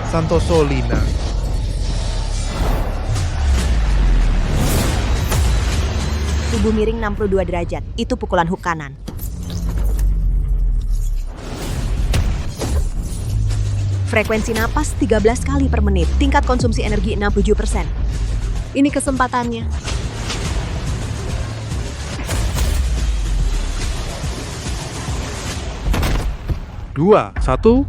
Santoso Lina. Tubuh miring 62 derajat. Itu pukulan hook kanan. Frekuensi napas 13 kali per menit. Tingkat konsumsi energi 67%. Ini kesempatannya. 2-1.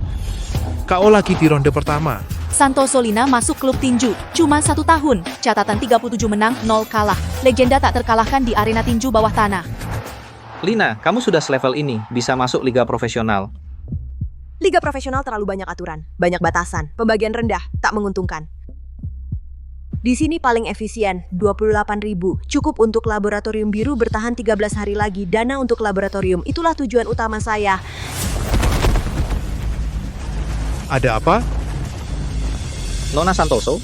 KO lagi di ronde pertama. Santoso Lina masuk klub tinju, cuma 1 tahun, catatan 37 menang, 0 kalah. Legenda tak terkalahkan di arena tinju bawah tanah. Lina, kamu sudah selevel ini, bisa masuk liga profesional. Liga profesional terlalu banyak aturan, banyak batasan, pembagian rendah, tak menguntungkan. Di sini paling efisien, 28.000, cukup untuk laboratorium biru bertahan 13 hari lagi, dana untuk laboratorium, itulah tujuan utama saya. Ada apa? Nona Santoso?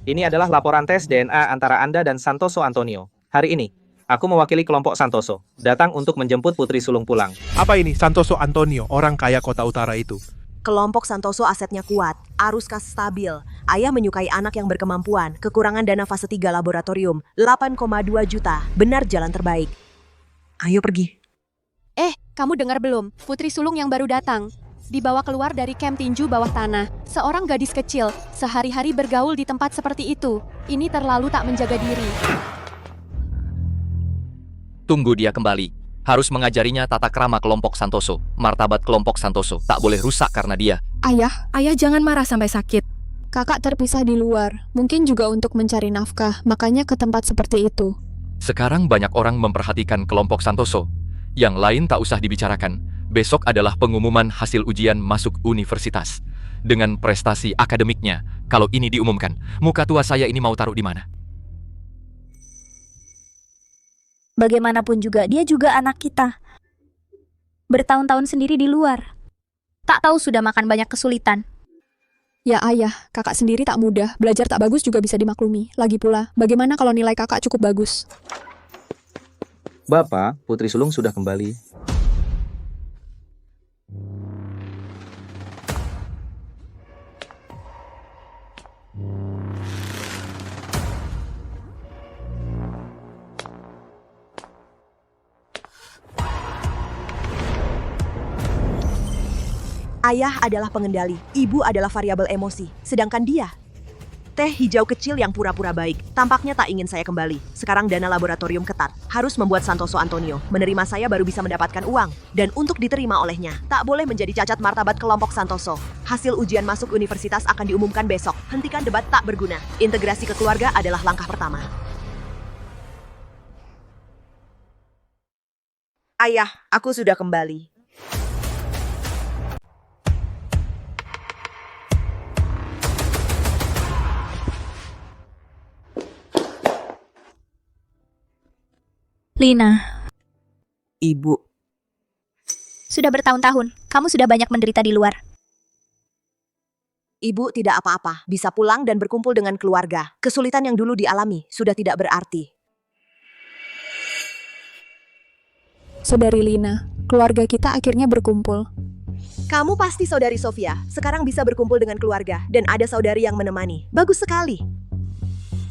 Ini adalah laporan tes DNA antara Anda dan Santoso Antonio. Hari ini, aku mewakili kelompok Santoso, datang untuk menjemput Putri Sulung pulang. Apa ini Santoso Antonio, orang kaya kota utara itu? Kelompok Santoso asetnya kuat, arus kas stabil, ayah menyukai anak yang berkemampuan, kekurangan dana fase 3 laboratorium, 8,2 juta, benar jalan terbaik. Ayo pergi. Kamu dengar belum? Putri Sulung yang baru datang. Dibawa keluar dari kamp tinju bawah tanah. Seorang gadis kecil, sehari-hari bergaul di tempat seperti itu. Ini terlalu tak menjaga diri. Tunggu dia kembali. Harus mengajarinya tata krama kelompok Santoso. Martabat kelompok Santoso tak boleh rusak karena dia. Ayah jangan marah sampai sakit. Kakak terpisah di luar, mungkin juga untuk mencari nafkah, makanya ke tempat seperti itu. Sekarang banyak orang memperhatikan kelompok Santoso. Yang lain tak usah dibicarakan. Besok adalah pengumuman hasil ujian masuk universitas. Dengan prestasi akademiknya, kalau ini diumumkan, muka tua saya ini mau taruh di mana? Bagaimanapun juga, dia juga anak kita. Bertahun-tahun sendiri di luar. Tak tahu sudah makan banyak kesulitan. Ya ayah, kakak sendiri tak mudah, belajar tak bagus juga bisa dimaklumi. Lagi pula, bagaimana kalau nilai kakak cukup bagus? Bapak, Putri Sulung sudah kembali. Ayah adalah pengendali, ibu adalah variabel emosi, sedangkan dia teh hijau kecil yang pura-pura baik. Tampaknya tak ingin saya kembali. Sekarang dana laboratorium ketat. Harus membuat Santoso Antonio menerima saya baru bisa mendapatkan uang. Dan untuk diterima olehnya, tak boleh menjadi cacat martabat kelompok Santoso. Hasil ujian masuk universitas akan diumumkan besok. Hentikan debat tak berguna. Integrasi ke keluarga adalah langkah pertama. Ayah, aku sudah kembali. Lina, Ibu, sudah bertahun-tahun, kamu sudah banyak menderita di luar. Ibu tidak apa-apa, bisa pulang dan berkumpul dengan keluarga. Kesulitan yang dulu dialami sudah tidak berarti. Saudari Lina, keluarga kita akhirnya berkumpul. Kamu pasti saudari Sofia, sekarang bisa berkumpul dengan keluarga, dan ada saudari yang menemani. Bagus sekali.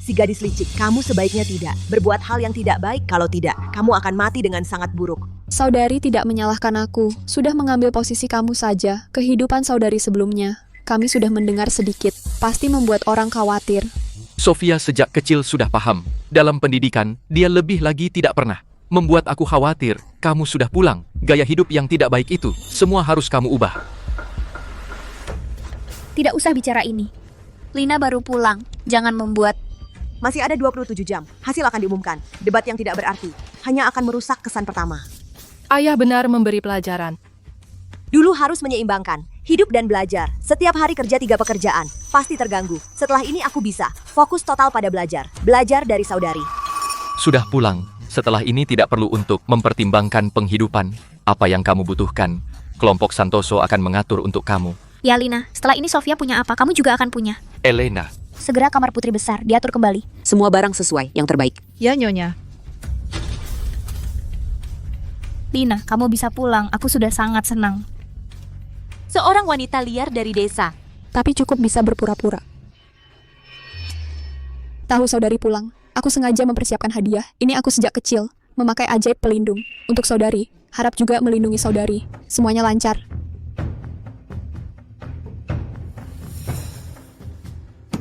Si gadis licik, kamu sebaiknya tidak berbuat hal yang tidak baik. Kalau tidak, kamu akan mati dengan sangat buruk. Saudari tidak menyalahkan aku, sudah mengambil posisi kamu saja. Kehidupan saudari sebelumnya, kami sudah mendengar sedikit, pasti membuat orang khawatir. Sofia sejak kecil sudah paham. Dalam pendidikan, dia lebih lagi tidak pernah membuat aku khawatir. Kamu sudah pulang. Gaya hidup yang tidak baik itu, semua harus kamu ubah. Tidak usah bicara ini. Lina baru pulang, jangan membuat... Masih ada 27 jam, hasil akan diumumkan. Debat yang tidak berarti, hanya akan merusak kesan pertama. Ayah benar memberi pelajaran. Dulu harus menyeimbangkan, hidup dan belajar. Setiap hari kerja 3 pekerjaan, pasti terganggu. Setelah ini aku bisa, fokus total pada belajar. Belajar dari saudari. Sudah pulang. Setelah ini tidak perlu untuk mempertimbangkan penghidupan. Apa yang kamu butuhkan, kelompok Santoso akan mengatur untuk kamu. Ya Lina, setelah ini Sofia punya apa, kamu juga akan punya. Elena. Segera kamar putri besar, diatur kembali. Semua barang sesuai, yang terbaik. Ya, Nyonya. Lina, kamu bisa pulang, aku sudah sangat senang. Seorang wanita liar dari desa. tapi cukup bisa berpura-pura. Tahu saudari pulang, aku sengaja mempersiapkan hadiah. Ini aku sejak kecil, memakai ajaib pelindung. Untuk saudari, harap juga melindungi saudari. Semuanya lancar.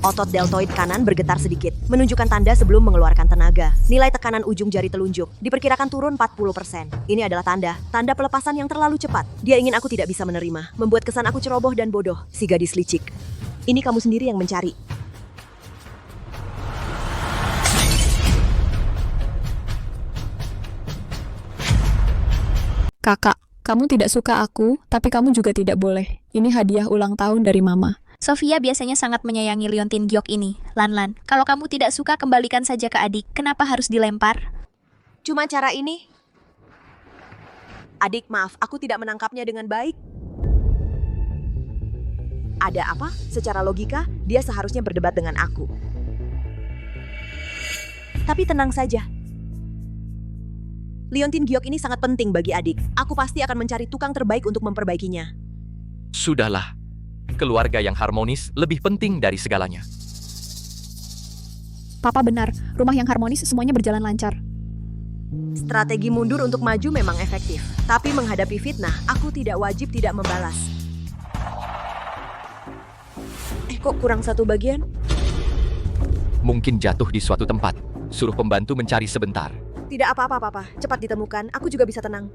Otot deltoid kanan bergetar sedikit, menunjukkan tanda sebelum mengeluarkan tenaga. Nilai tekanan ujung jari telunjuk diperkirakan turun 40%. Ini adalah tanda pelepasan yang terlalu cepat. Dia ingin aku tidak bisa menerima, membuat kesan aku ceroboh dan bodoh. Si gadis licik. Ini kamu sendiri yang mencari. Kakak, kamu tidak suka aku, tapi kamu juga tidak boleh. Ini hadiah ulang tahun dari Mama. Sofia biasanya sangat menyayangi Liontin Giok ini. Lan, kalau kamu tidak suka, kembalikan saja ke adik. Kenapa harus dilempar? Cuma cara ini. Adik, maaf, aku tidak menangkapnya dengan baik. Ada apa? Secara logika, dia seharusnya berdebat dengan aku. Tapi tenang saja. Liontin Giok ini sangat penting bagi adik. Aku pasti akan mencari tukang terbaik untuk memperbaikinya. Sudahlah. Keluarga yang harmonis lebih penting dari segalanya. Papa benar, rumah yang harmonis semuanya berjalan lancar. Strategi mundur untuk maju memang efektif. Tapi menghadapi fitnah, aku tidak wajib tidak membalas. Kok kurang satu bagian? Mungkin jatuh di suatu tempat. Suruh pembantu mencari sebentar. Tidak apa-apa, Papa. Cepat ditemukan, aku juga bisa tenang.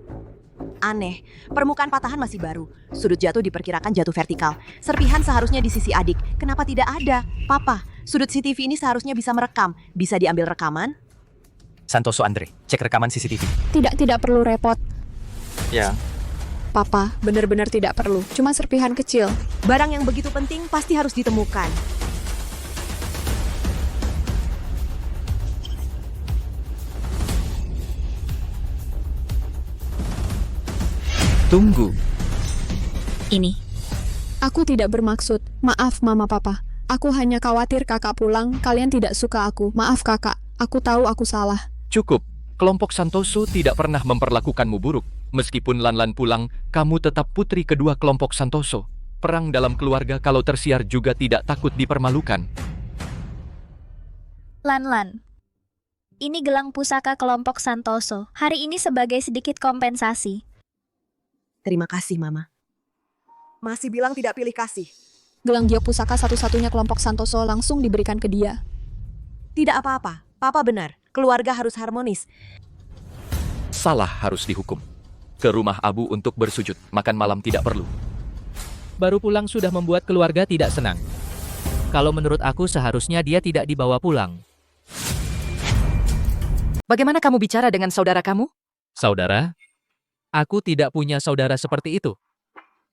Aneh, permukaan patahan masih baru. Sudut jatuh diperkirakan jatuh vertikal. Serpihan seharusnya di sisi adik. Kenapa tidak ada? Papa, sudut CCTV ini seharusnya bisa merekam. Bisa diambil rekaman? Santoso Andre, cek rekaman CCTV. Tidak perlu repot. Ya. Papa, benar-benar tidak perlu. Cuma serpihan kecil. Barang yang begitu penting pasti harus ditemukan. Tunggu. Ini. Aku tidak bermaksud. Maaf, Mama Papa. Aku hanya khawatir kakak pulang, kalian tidak suka aku. Maaf kakak, aku tahu aku salah. Cukup. Kelompok Santoso tidak pernah memperlakukanmu buruk. Meskipun Lan pulang, kamu tetap putri kedua kelompok Santoso. Perang dalam keluarga kalau tersiar juga tidak takut dipermalukan. Lan. Ini gelang pusaka kelompok Santoso. Hari ini sebagai sedikit kompensasi. Terima kasih, Mama. Masih bilang tidak pilih kasih. Gelang Giok pusaka satu-satunya kelompok Santoso langsung diberikan ke dia. Tidak apa-apa. Papa benar. Keluarga harus harmonis. Salah harus dihukum. Ke rumah Abu untuk bersujud, makan malam tidak perlu. Baru pulang sudah membuat keluarga tidak senang. Kalau menurut aku seharusnya dia tidak dibawa pulang. Bagaimana kamu bicara dengan saudara kamu? Saudara? Aku tidak punya saudara seperti itu.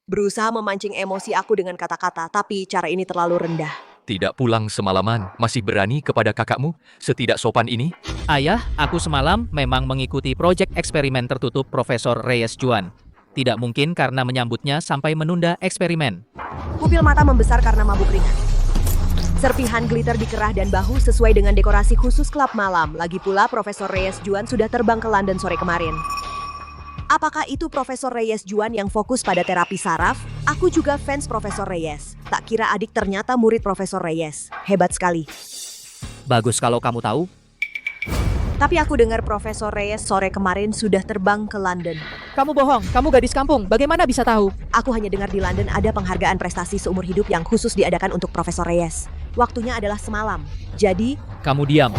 Berusaha memancing emosi aku dengan kata-kata, tapi cara ini terlalu rendah. Tidak pulang semalaman, masih berani kepada kakakmu? Setidak sopan ini? Ayah, aku semalam memang mengikuti proyek eksperimen tertutup Profesor Reyes Juan. Tidak mungkin karena menyambutnya sampai menunda eksperimen. Pupil mata membesar karena mabuk ringan. Serpihan glitter di kerah dan bahu sesuai dengan dekorasi khusus klub malam. Lagi pula Profesor Reyes Juan sudah terbang ke London sore kemarin. Apakah itu Profesor Reyes Juan yang fokus pada terapi saraf? Aku juga fans Profesor Reyes. Tak kira adik ternyata murid Profesor Reyes. Hebat sekali. Bagus kalau kamu tahu. Tapi aku dengar Profesor Reyes sore kemarin sudah terbang ke London. Kamu bohong, kamu gadis kampung. Bagaimana bisa tahu? Aku hanya dengar di London ada penghargaan prestasi seumur hidup yang khusus diadakan untuk Profesor Reyes. Waktunya adalah semalam. Jadi, Kamu diam.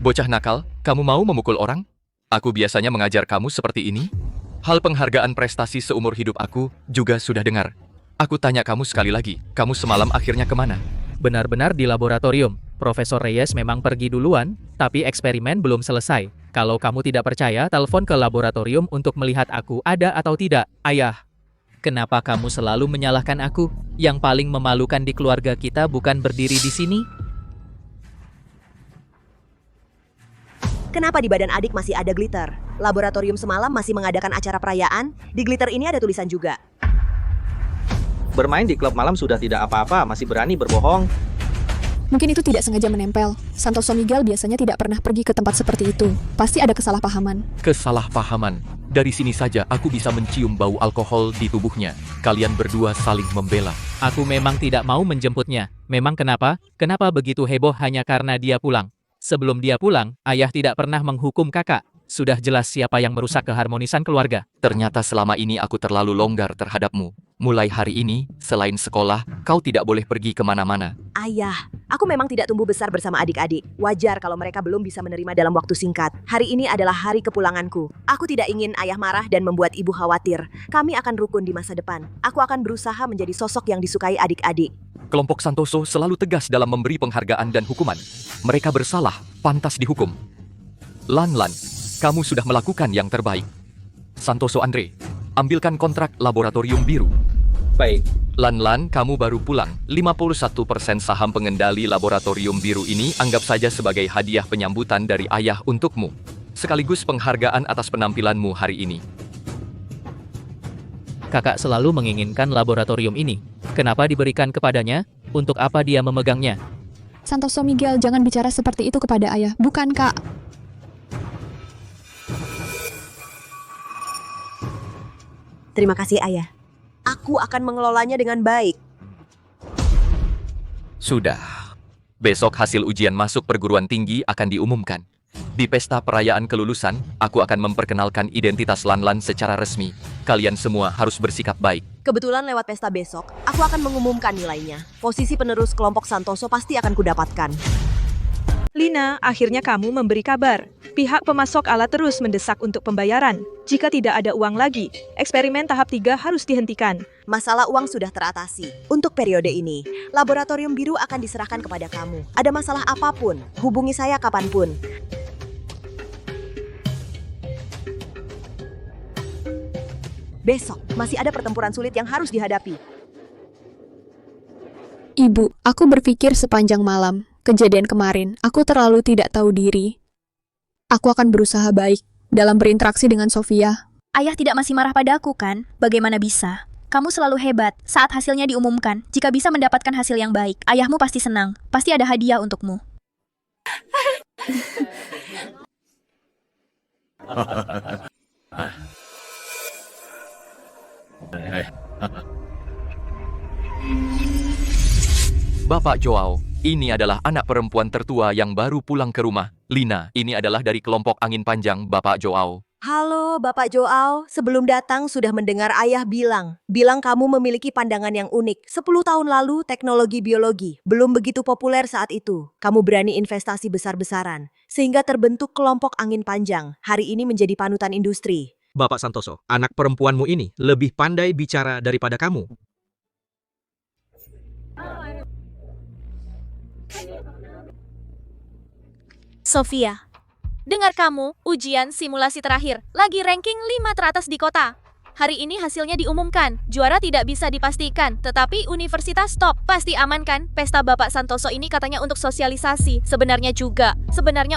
Bocah nakal, kamu mau memukul orang? Aku biasanya mengajar kamu seperti ini. Hal penghargaan prestasi seumur hidup aku juga sudah dengar. Aku tanya kamu sekali lagi, kamu semalam akhirnya kemana? Benar-benar di laboratorium. Profesor Reyes memang pergi duluan, tapi eksperimen belum selesai. Kalau kamu tidak percaya, telepon ke laboratorium untuk melihat aku ada atau tidak. Ayah, kenapa kamu selalu menyalahkan aku? Yang paling memalukan di keluarga kita bukan berdiri di sini? kenapa di badan adik masih ada glitter? Laboratorium semalam masih mengadakan acara perayaan. Di glitter ini ada tulisan juga. Bermain di klub malam sudah tidak apa-apa, masih berani berbohong. Mungkin itu tidak sengaja menempel. Santoso Miguel biasanya tidak pernah pergi ke tempat seperti itu. Pasti ada kesalahpahaman. Kesalahpahaman. Dari sini saja aku bisa mencium bau alkohol di tubuhnya. Kalian berdua saling membela. Aku memang tidak mau menjemputnya. Memang kenapa? Kenapa begitu heboh hanya karena dia pulang? Sebelum dia pulang, ayah tidak pernah menghukum kakak. Sudah jelas siapa yang merusak keharmonisan keluarga. Ternyata selama ini aku terlalu longgar terhadapmu. Mulai hari ini, selain sekolah, kau tidak boleh pergi kemana-mana. Ayah, aku memang tidak tumbuh besar bersama adik-adik. Wajar kalau mereka belum bisa menerima dalam waktu singkat. Hari ini adalah hari kepulanganku. Aku tidak ingin ayah marah dan membuat ibu khawatir. Kami akan rukun di masa depan. Aku akan berusaha menjadi sosok yang disukai adik-adik. Kelompok Santoso selalu tegas dalam memberi penghargaan dan hukuman. Mereka bersalah, pantas dihukum. Lan, kamu sudah melakukan yang terbaik. Santoso Andre, ambilkan kontrak laboratorium biru. Baik. Lan, kamu baru pulang. 51% saham pengendali laboratorium biru ini anggap saja sebagai hadiah penyambutan dari ayah untukmu. Sekaligus penghargaan atas penampilanmu hari ini. Kakak selalu menginginkan laboratorium ini. Kenapa diberikan kepadanya? Untuk apa dia memegangnya? Santoso Miguel, jangan bicara seperti itu kepada ayah. Bukan, Kak. Terima kasih, ayah. Aku akan mengelolanya dengan baik. Sudah. Besok hasil ujian masuk perguruan tinggi akan diumumkan. Di pesta perayaan kelulusan, aku akan memperkenalkan identitas Lan secara resmi. Kalian semua harus bersikap baik. Kebetulan lewat pesta besok, aku akan mengumumkan nilainya. Posisi penerus kelompok Santoso pasti akan kudapatkan. Lina, akhirnya kamu memberi kabar. Pihak pemasok alat terus mendesak untuk pembayaran. Jika tidak ada uang lagi, eksperimen tahap 3 harus dihentikan. Masalah uang sudah teratasi. Untuk periode ini, laboratorium biru akan diserahkan kepada kamu. Ada masalah apapun, hubungi saya kapanpun. Besok, masih ada pertempuran sulit yang harus dihadapi. Ibu, aku berpikir sepanjang malam. Kejadian kemarin, aku terlalu tidak tahu diri. Aku akan berusaha baik dalam berinteraksi dengan Sofia. Ayah tidak masih marah padaku kan? Bagaimana bisa? Kamu selalu hebat saat hasilnya diumumkan. Jika bisa mendapatkan hasil yang baik, ayahmu pasti senang. Pasti ada hadiah untukmu. Bapak Joao, ini adalah anak perempuan tertua yang baru pulang ke rumah. Lina, ini adalah dari kelompok angin panjang Bapak Joao. Halo, Bapak Joao. Sebelum datang sudah mendengar ayah bilang kamu memiliki pandangan yang unik. 10 tahun lalu teknologi biologi belum begitu populer saat itu. Kamu berani investasi besar-besaran, sehingga terbentuk kelompok angin panjang. Hari ini menjadi panutan industri. Bapak Santoso, anak perempuanmu ini lebih pandai bicara daripada kamu. Sofia, dengar kamu, ujian simulasi terakhir, lagi ranking 5 teratas di kota. Hari ini hasilnya diumumkan, juara tidak bisa dipastikan, tetapi universitas top. Pasti aman kan? Pesta Bapak Santoso ini katanya untuk sosialisasi, sebenarnya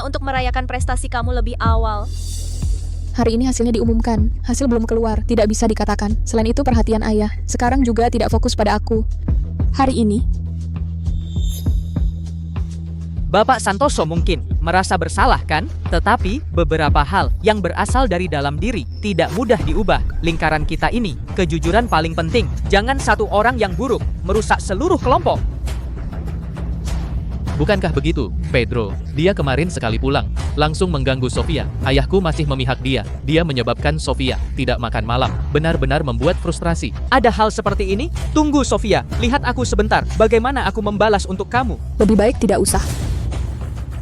untuk merayakan prestasi kamu lebih awal. Hari ini hasilnya diumumkan. Hasil belum keluar, tidak bisa dikatakan. Selain itu perhatian ayah. Sekarang juga tidak fokus pada aku. Hari ini, Bapak Santoso mungkin merasa bersalah kan? Tetapi beberapa hal yang berasal dari dalam diri tidak mudah diubah. Lingkaran kita ini, kejujuran paling penting. Jangan satu orang yang buruk merusak seluruh kelompok. Bukankah begitu, Pedro? Dia kemarin sekali pulang, langsung mengganggu Sofia. Ayahku masih memihak dia. Dia menyebabkan Sofia tidak makan malam. Benar-benar membuat frustrasi. Ada hal seperti ini? Tunggu, Sofia. Lihat aku sebentar. Bagaimana aku membalas untuk kamu? lebih baik tidak usah.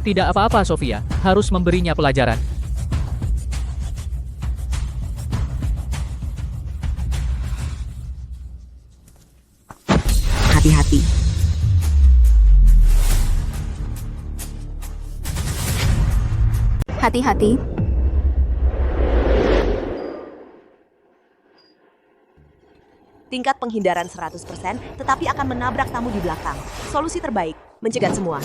Tidak apa-apa, Sofia. Harus memberinya pelajaran. Hati-hati. Hati-hati. Tingkat penghindaran 100%, tetapi akan menabrak tamu di belakang. Solusi terbaik, mencegat semua.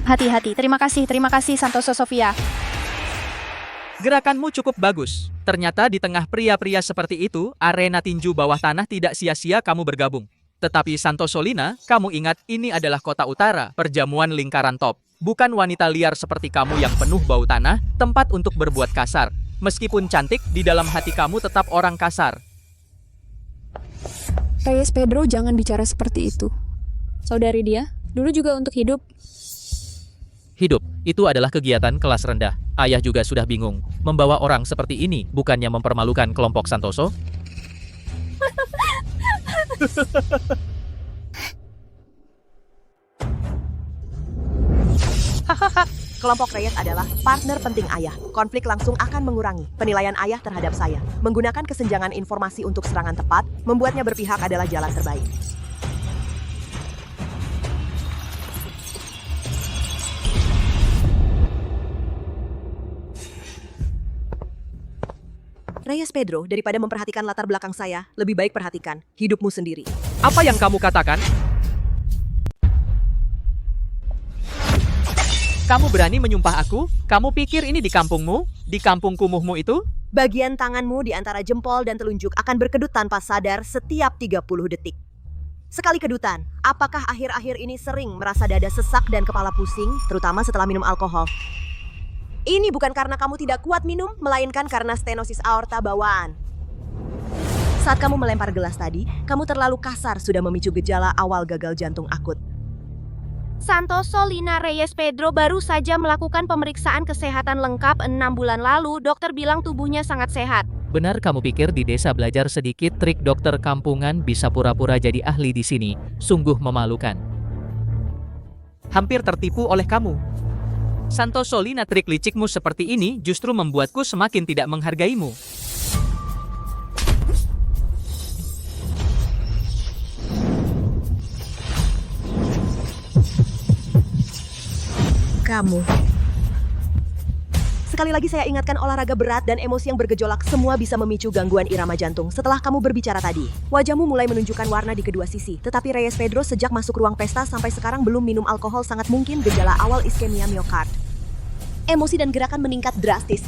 Hati-hati. Terima kasih Santoso Sofia. Gerakanmu cukup bagus. Ternyata di tengah pria-pria seperti itu, arena tinju bawah tanah tidak sia-sia kamu bergabung. Tetapi Santoso Lina, kamu ingat ini adalah kota utara, perjamuan lingkaran top. Bukan wanita liar seperti kamu yang penuh bau tanah, tempat untuk berbuat kasar. Meskipun cantik, di dalam hati kamu tetap orang kasar. Reyes Pedro, jangan bicara seperti itu. Saudari dia, dulu juga untuk hidup. Hidup, itu adalah kegiatan kelas rendah. Ayah juga sudah bingung. Membawa orang seperti ini bukannya mempermalukan kelompok Santoso? Kelompok Reyes adalah partner penting ayah. Konflik langsung akan mengurangi penilaian ayah terhadap saya. Menggunakan kesenjangan informasi untuk serangan tepat, membuatnya berpihak adalah jalan terbaik. Reyes Pedro, daripada memperhatikan latar belakang saya, lebih baik perhatikan hidupmu sendiri. Apa yang kamu katakan? Kamu berani menyumpah aku? Kamu pikir ini di kampungmu? Di kampung kumuhmu itu? Bagian tanganmu di antara jempol dan telunjuk akan berkedut tanpa sadar setiap 30 detik. Sekali kedutan, apakah akhir-akhir ini sering merasa dada sesak dan kepala pusing, terutama setelah minum alkohol? Ini bukan karena kamu tidak kuat minum, melainkan karena stenosis aorta bawaan. Saat kamu melempar gelas tadi, kamu terlalu kasar sudah memicu gejala awal gagal jantung akut. Santoso Lina Reyes Pedro baru saja melakukan pemeriksaan kesehatan lengkap 6 bulan lalu. Dokter bilang tubuhnya sangat sehat. Benar kamu pikir di desa belajar sedikit trik dokter kampungan bisa pura-pura jadi ahli di sini? Sungguh memalukan. Hampir tertipu oleh kamu. Santoso Lina, trik licikmu seperti ini justru membuatku semakin tidak menghargaimu. Kamu. Sekali lagi saya ingatkan, olahraga berat dan emosi yang bergejolak semua bisa memicu gangguan irama jantung. Setelah kamu berbicara tadi, wajahmu mulai menunjukkan warna di kedua sisi. Tetapi Reyes Pedro sejak masuk ruang pesta sampai sekarang belum minum alkohol, sangat mungkin gejala awal iskemia miokard. Emosi dan gerakan meningkat drastis.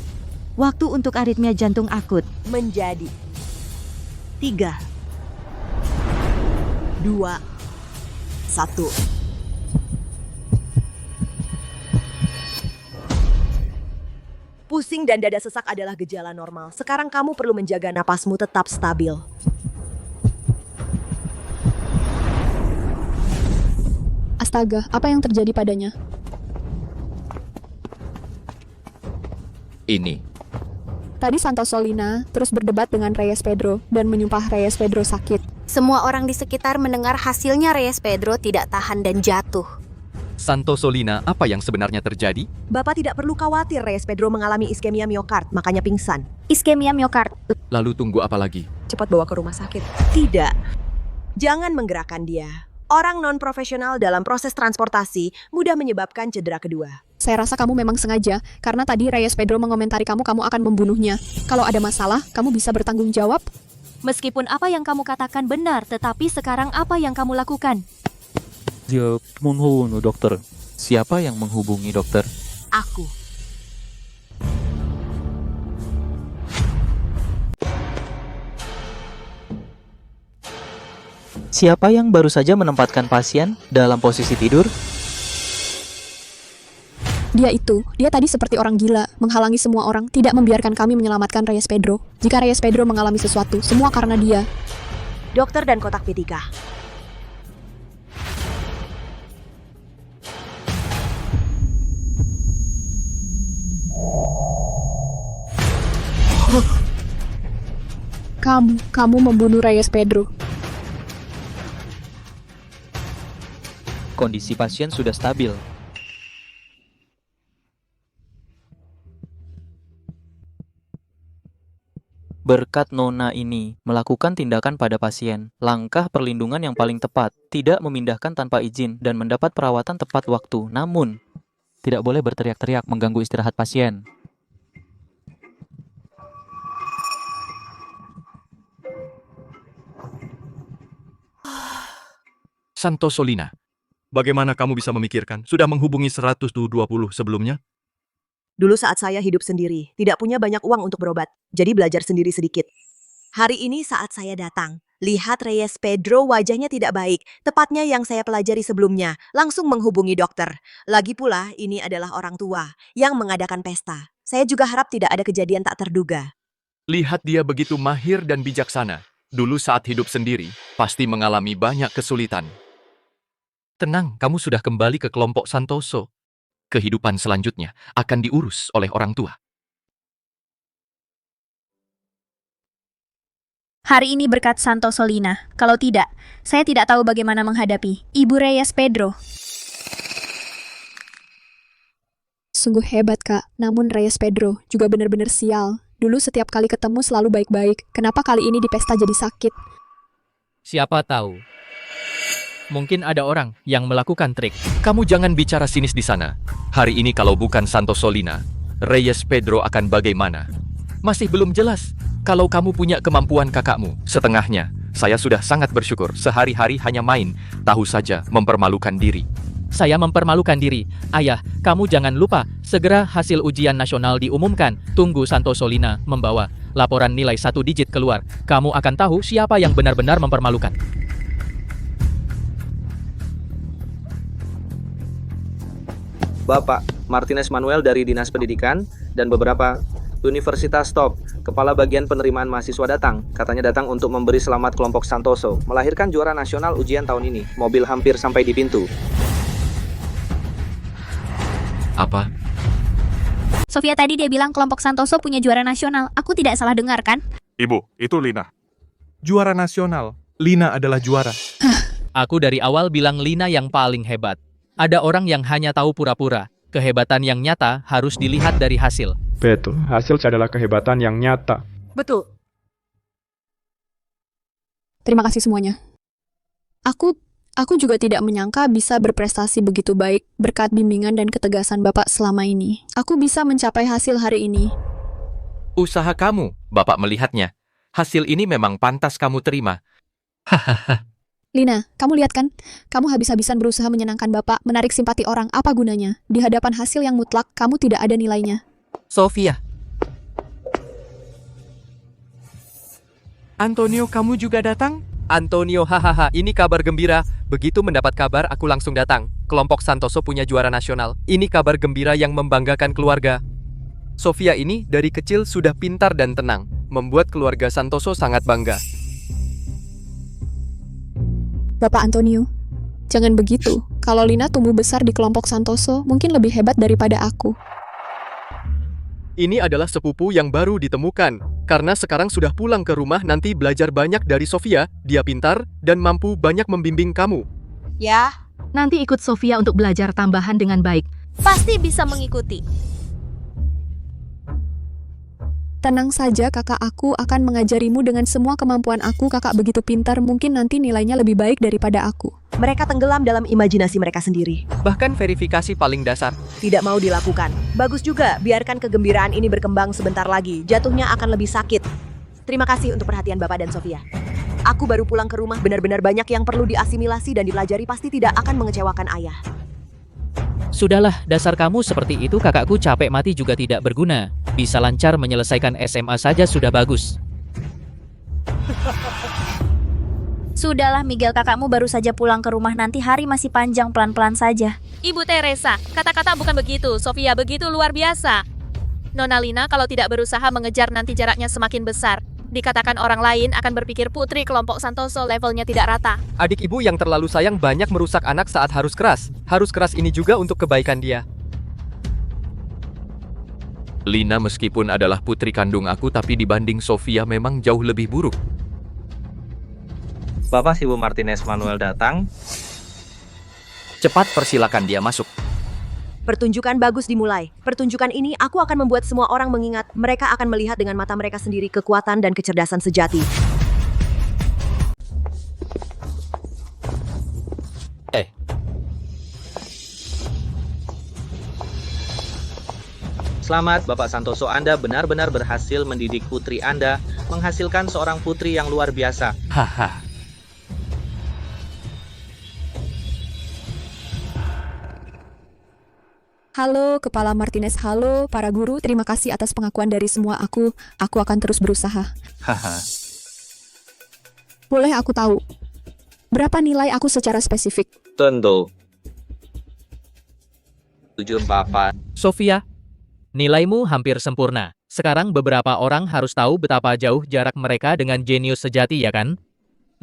Waktu untuk aritmia jantung akut Menjadi 3, 2, 1. Pusing dan dada sesak adalah gejala normal. Sekarang kamu perlu menjaga napasmu tetap stabil. Astaga, apa yang terjadi padanya? Ini. Tadi Santoso Lina terus berdebat dengan Reyes Pedro dan menyumpah Reyes Pedro sakit. Semua orang di sekitar mendengar hasilnya Reyes Pedro tidak tahan dan jatuh. Santoso Lina, apa yang sebenarnya terjadi? Bapak tidak perlu khawatir Reyes Pedro mengalami iskemia miokard, makanya pingsan. Iskemia miokard. Lalu tunggu apa lagi? Cepat bawa ke rumah sakit. Tidak. Jangan menggerakkan dia. Orang non-profesional dalam proses transportasi mudah menyebabkan cedera kedua. Saya rasa kamu memang sengaja, karena tadi Reyes Pedro mengomentari kamu akan membunuhnya. Kalau ada masalah, kamu bisa bertanggung jawab. Meskipun apa yang kamu katakan benar, tetapi sekarang apa yang kamu lakukan? Dokter. Siapa yang menghubungi dokter? Aku. Siapa yang baru saja menempatkan pasien dalam posisi tidur? Dia tadi seperti orang gila, menghalangi semua orang, tidak membiarkan kami menyelamatkan Reyes Pedro. Jika Reyes Pedro mengalami sesuatu, semua karena dia. Dokter dan kotak P3. Kamu membunuh Reyes Pedro. Kondisi pasien sudah stabil. Berkat Nona ini melakukan tindakan pada pasien, langkah perlindungan yang paling tepat, tidak memindahkan tanpa izin dan mendapat perawatan tepat waktu. Namun, tidak boleh berteriak-teriak mengganggu istirahat pasien. Santoso Lina, bagaimana kamu bisa memikirkan? Sudah menghubungi 120 sebelumnya? Dulu saat saya hidup sendiri, tidak punya banyak uang untuk berobat, jadi belajar sendiri sedikit. Hari ini saat saya datang, Lihat Reyes Pedro, wajahnya tidak baik. Tepatnya yang saya pelajari sebelumnya. Langsung menghubungi dokter. Lagi pula, ini adalah orang tua yang mengadakan pesta. Saya juga harap tidak ada kejadian tak terduga. Lihat dia begitu mahir dan bijaksana. Dulu saat hidup sendiri, pasti mengalami banyak kesulitan. Tenang, kamu sudah kembali ke kelompok Santoso. Kehidupan selanjutnya akan diurus oleh orang tua. Hari ini berkat Santoso Lina. Kalau tidak, saya tidak tahu bagaimana menghadapi Ibu Reyes Pedro. Sungguh hebat, Kak. Namun Reyes Pedro juga benar-benar sial. Dulu setiap kali ketemu selalu baik-baik. Kenapa kali ini di pesta jadi sakit? Siapa tahu. Mungkin ada orang yang melakukan trik. Kamu jangan bicara sinis di sana. Hari ini kalau bukan Santoso Lina, Reyes Pedro akan bagaimana? Masih belum jelas. Kalau kamu punya kemampuan kakakmu, setengahnya, saya sudah sangat bersyukur. Sehari-hari hanya main, tahu saja mempermalukan diri. Saya mempermalukan diri. Ayah, kamu jangan lupa, segera hasil ujian nasional diumumkan. Tunggu Santoso Lina membawa laporan nilai 1 digit keluar. Kamu akan tahu siapa yang benar-benar mempermalukan. Bapak Martinez Manuel dari Dinas Pendidikan dan beberapa Universitas top, kepala bagian penerimaan mahasiswa datang. Katanya datang untuk memberi selamat kelompok Santoso, melahirkan juara nasional ujian tahun ini. Mobil hampir sampai di pintu. Apa? Sofia tadi dia bilang kelompok Santoso punya juara nasional. Aku tidak salah dengar kan? Ibu, itu Lina. Juara nasional. Lina adalah juara. Aku dari awal bilang Lina yang paling hebat. Ada orang yang hanya tahu pura-pura. Kehebatan yang nyata harus dilihat dari hasil. Betul, hasil adalah kehebatan yang nyata. Betul. Terima kasih semuanya. Aku juga tidak menyangka bisa berprestasi begitu baik berkat bimbingan dan ketegasan Bapak selama ini. Aku bisa mencapai hasil hari ini. Usaha kamu, Bapak melihatnya. Hasil ini memang pantas kamu terima. Hahaha. Lina, kamu lihat kan? Kamu habis-habisan berusaha menyenangkan Bapak, menarik simpati orang. Apa gunanya? Di hadapan hasil yang mutlak, kamu tidak ada nilainya. Sofia. Antonio, kamu juga datang? Antonio, hahaha, ini kabar gembira. Begitu mendapat kabar, aku langsung datang. Kelompok Santoso punya juara nasional. Ini kabar gembira yang membanggakan keluarga. Sofia ini dari kecil sudah pintar dan tenang, membuat keluarga Santoso sangat bangga. Bapak Antonio, jangan begitu. Kalau Lina tumbuh besar di kelompok Santoso, mungkin lebih hebat daripada aku. Ini adalah sepupu yang baru ditemukan. Karena sekarang sudah pulang ke rumah, nanti belajar banyak dari Sofia. Dia pintar dan mampu banyak membimbing kamu. Ya, nanti ikut Sofia untuk belajar tambahan dengan baik. Pasti bisa mengikuti. Tenang saja, kakak, aku akan mengajarimu dengan semua kemampuan aku. Kakak begitu pintar, mungkin nanti nilainya lebih baik daripada aku. Mereka tenggelam dalam imajinasi mereka sendiri. Bahkan verifikasi paling dasar. Tidak mau dilakukan. Bagus juga, biarkan kegembiraan ini berkembang sebentar lagi. Jatuhnya akan lebih sakit. Terima kasih untuk perhatian Bapak dan Sofia. Aku baru pulang ke rumah, benar-benar banyak yang perlu diasimilasi dan dipelajari, pasti tidak akan mengecewakan ayah. Sudahlah, dasar kamu seperti itu, kakakku capek mati juga tidak berguna. Bisa lancar menyelesaikan SMA saja sudah bagus. Sudahlah Miguel, kakakmu baru saja pulang ke rumah, nanti hari masih panjang, pelan-pelan saja. Ibu Teresa, kata-kata bukan begitu. Sofia begitu luar biasa. Nona Lina kalau tidak berusaha mengejar nanti jaraknya semakin besar. Dikatakan orang lain akan berpikir putri kelompok Santoso levelnya tidak rata. Adik ibu yang terlalu sayang banyak merusak anak saat harus keras. Harus keras ini juga untuk kebaikan dia. Lina meskipun adalah putri kandung aku, tapi dibanding Sofia memang jauh lebih buruk. Bapak Ibu Martinez Manuel datang. Cepat persilakan dia masuk. Pertunjukan bagus dimulai. Pertunjukan ini aku akan membuat semua orang mengingat. Mereka akan melihat dengan mata mereka sendiri kekuatan dan kecerdasan sejati. Selamat Bapak Santoso, Anda benar-benar berhasil mendidik putri Anda, menghasilkan seorang putri yang luar biasa. Haha. Halo, Kepala Martinez. Halo, para guru. Terima kasih atas pengakuan dari semua aku. Aku akan terus berusaha. Haha. Boleh aku tahu berapa nilai aku secara spesifik? Tentu. 744. Sofia, nilaimu hampir sempurna. Sekarang beberapa orang harus tahu betapa jauh jarak mereka dengan jenius sejati, ya kan?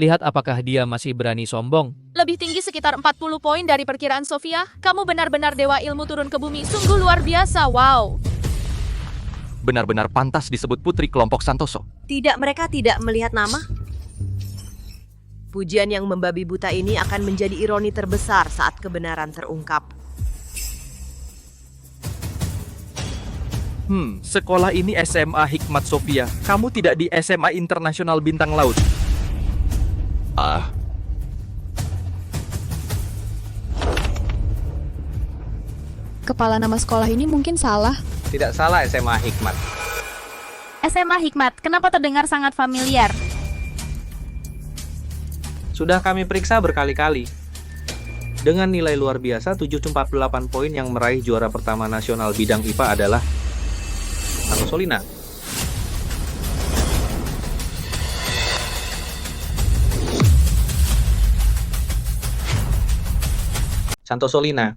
Lihat apakah dia masih berani sombong. Lebih tinggi sekitar 40 poin dari perkiraan Sofia. Kamu benar-benar dewa ilmu turun ke bumi. Sungguh luar biasa, wow. Benar-benar pantas disebut putri kelompok Santoso. Tidak, mereka tidak melihat nama. Pujian yang membabi buta ini akan menjadi ironi terbesar saat kebenaran terungkap. Sekolah ini SMA Hikmat Sofia. Kamu tidak di SMA Internasional Bintang Laut. Kepala nama sekolah ini mungkin salah. Tidak salah SMA Hikmat. SMA Hikmat, kenapa terdengar sangat familiar? Sudah kami periksa berkali-kali. Dengan nilai luar biasa 748 poin yang meraih juara pertama nasional bidang IPA adalah Santoso Lina. Santoso Lina,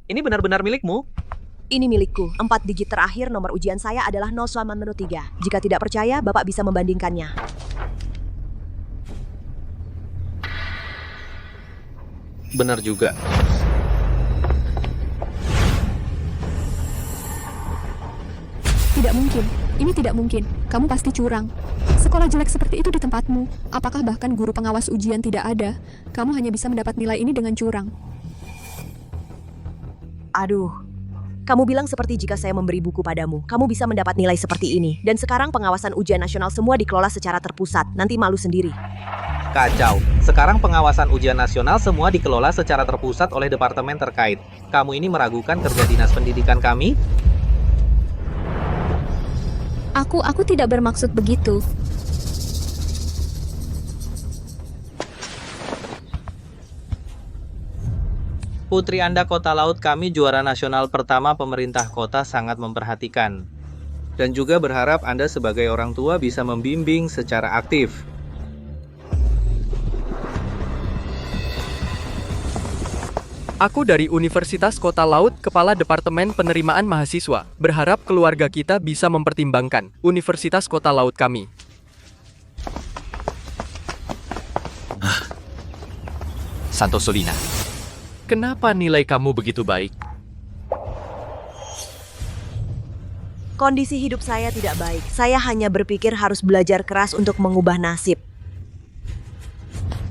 ini benar-benar milikmu? Ini milikku. 4 digit terakhir nomor ujian saya adalah 0,03. Jika tidak percaya, Bapak bisa membandingkannya. Benar juga. Tidak mungkin. Ini tidak mungkin. Kamu pasti curang. Sekolah jelek seperti itu di tempatmu. Apakah bahkan guru pengawas ujian tidak ada? Kamu hanya bisa mendapat nilai ini dengan curang. Aduh. Kamu bilang seperti jika saya memberi buku padamu, kamu bisa mendapat nilai seperti ini. Dan sekarang pengawasan ujian nasional semua dikelola secara terpusat. Nanti malu sendiri. Kacau. Sekarang pengawasan ujian nasional semua dikelola secara terpusat oleh departemen terkait. Kamu ini meragukan kerja dinas pendidikan kami? Aku tidak bermaksud begitu. Putri Anda Kota Laut kami juara nasional pertama pemerintah kota sangat memperhatikan. Dan juga berharap Anda sebagai orang tua bisa membimbing secara aktif. Aku dari Universitas Kota Laut, Kepala Departemen Penerimaan Mahasiswa. Berharap keluarga kita bisa mempertimbangkan Universitas Kota Laut kami. Santoso Lina, kenapa nilai kamu begitu baik? Kondisi hidup saya tidak baik. Saya hanya berpikir harus belajar keras untuk mengubah nasib.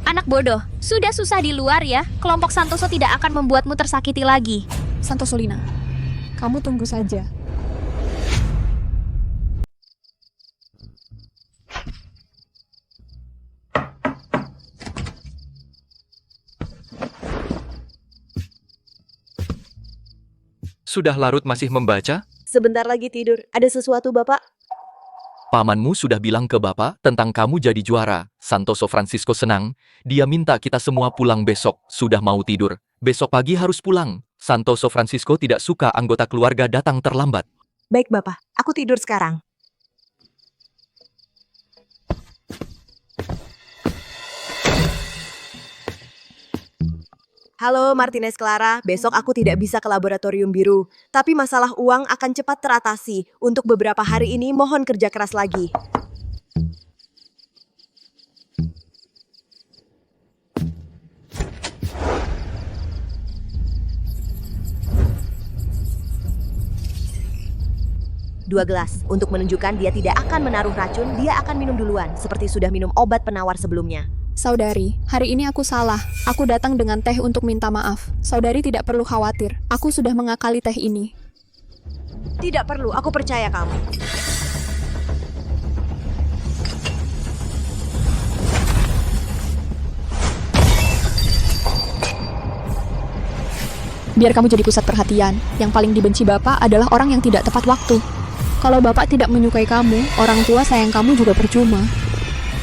Anak bodoh, sudah susah di luar ya. Kelompok Santoso tidak akan membuatmu tersakiti lagi. Santoso Lina, kamu tunggu saja. Sudah larut masih membaca? Sebentar lagi tidur. Ada sesuatu, Bapak? Pamanmu sudah bilang ke Bapak tentang kamu jadi juara. Santoso Francisco senang. Dia minta kita semua pulang besok. Sudah mau tidur. Besok pagi harus pulang. Santoso Francisco tidak suka anggota keluarga datang terlambat. Baik, Bapak. Aku tidur sekarang. Halo Martinez Clara, besok aku tidak bisa ke laboratorium biru. Tapi masalah uang akan cepat teratasi. Untuk beberapa hari ini mohon kerja keras lagi. Dua gelas. Untuk menunjukkan dia tidak akan menaruh racun, dia akan minum duluan. Seperti sudah minum obat penawar sebelumnya. Saudari, hari ini aku salah. Aku datang dengan teh untuk minta maaf. Saudari tidak perlu khawatir. Aku sudah mengakali teh ini. Tidak perlu, aku percaya kamu. Biar kamu jadi pusat perhatian. Yang paling dibenci Bapak adalah orang yang tidak tepat waktu. Kalau Bapak tidak menyukai kamu, orang tua sayang kamu juga percuma.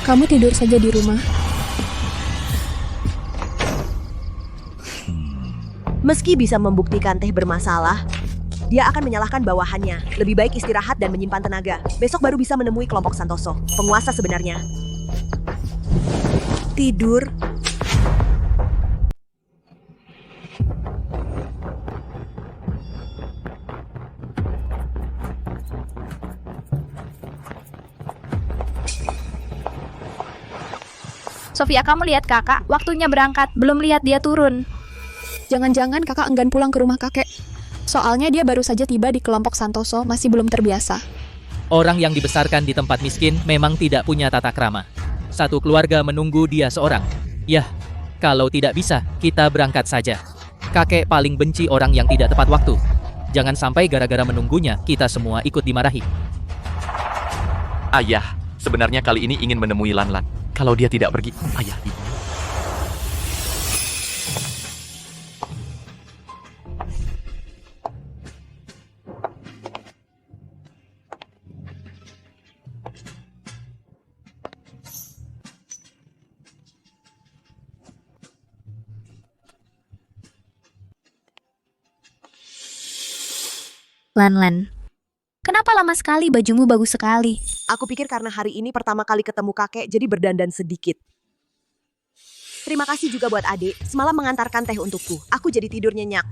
Kamu tidur saja di rumah. Meski bisa membuktikan teh bermasalah, dia akan menyalahkan bawahannya. Lebih baik istirahat dan menyimpan tenaga. Besok baru bisa menemui kelompok Santoso, penguasa sebenarnya. Tidur. Sofia, kamu lihat kakak, waktunya berangkat, belum lihat dia turun. Jangan-jangan kakak enggan pulang ke rumah kakek. Soalnya dia baru saja tiba di kelompok Santoso, masih belum terbiasa. Orang yang dibesarkan di tempat miskin memang tidak punya tata krama. Satu keluarga menunggu dia seorang. Yah, kalau tidak bisa, kita berangkat saja. Kakek paling benci orang yang tidak tepat waktu. Jangan sampai gara-gara menunggunya, kita semua ikut dimarahi. Ayah, sebenarnya kali ini ingin menemui Lan-Lan. Kalau dia tidak pergi, ayah ibu. Lan-Lan, kenapa lama sekali? Bajumu bagus sekali. Aku pikir karena hari ini pertama kali ketemu kakek, jadi berdandan sedikit. Terima kasih juga buat adik, semalam mengantarkan teh untukku. Aku jadi tidur nyenyak.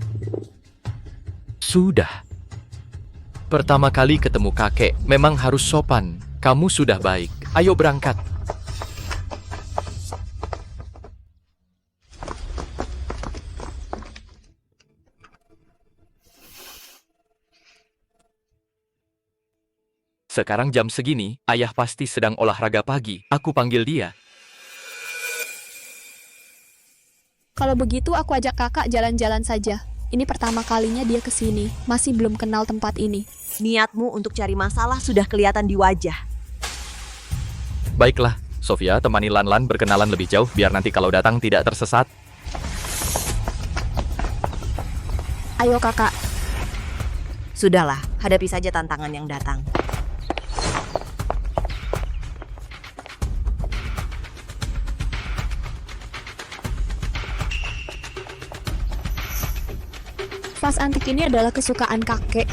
Sudah. Pertama kali ketemu kakek, memang harus sopan. Kamu sudah baik. Ayo berangkat. Sekarang jam segini, ayah pasti sedang olahraga pagi. Aku panggil dia. Kalau begitu aku ajak kakak jalan-jalan saja. Ini pertama kalinya dia ke sini, masih belum kenal tempat ini. Niatmu untuk cari masalah sudah kelihatan di wajah. Baiklah, Sofia temani Lan-Lan berkenalan lebih jauh biar nanti kalau datang tidak tersesat. Ayo kakak. Sudahlah, hadapi saja tantangan yang datang. Vas antik ini adalah kesukaan kakek.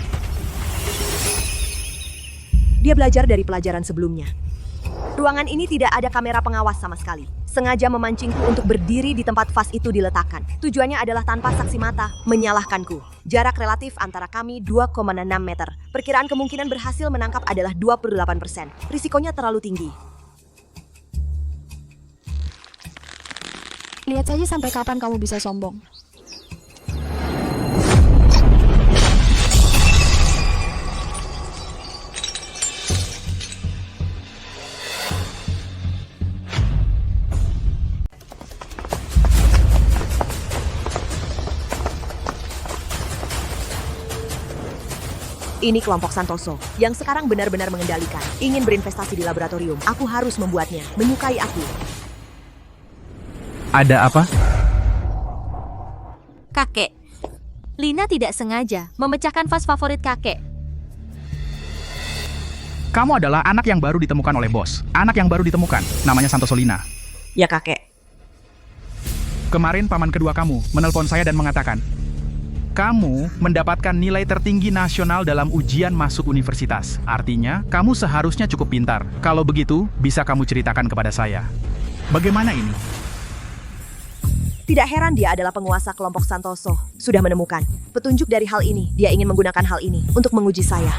Dia belajar dari pelajaran sebelumnya. Ruangan ini tidak ada kamera pengawas sama sekali. Sengaja memancingku untuk berdiri di tempat vas itu diletakkan. Tujuannya adalah tanpa saksi mata menyalahkanku. Jarak relatif antara kami 2,6 meter. Perkiraan kemungkinan berhasil menangkap adalah 28%. Risikonya terlalu tinggi. Lihat saja sampai kapan kamu bisa sombong. Ini kelompok Santoso, yang sekarang benar-benar mengendalikan. Ingin berinvestasi di laboratorium, aku harus membuatnya menyukai aku. Ada apa? Kakek, Lina tidak sengaja memecahkan vas favorit kakek. Kamu adalah anak yang baru ditemukan oleh bos. Anak yang baru ditemukan, namanya Santoso Lina. Ya kakek. Kemarin paman kedua kamu menelpon saya dan mengatakan, kamu mendapatkan nilai tertinggi nasional dalam ujian masuk universitas. Artinya, kamu seharusnya cukup pintar. Kalau begitu, bisa kamu ceritakan kepada saya. Bagaimana ini? Tidak heran dia adalah penguasa kelompok Santoso. Sudah menemukan petunjuk dari hal ini. Dia ingin menggunakan hal ini untuk menguji saya.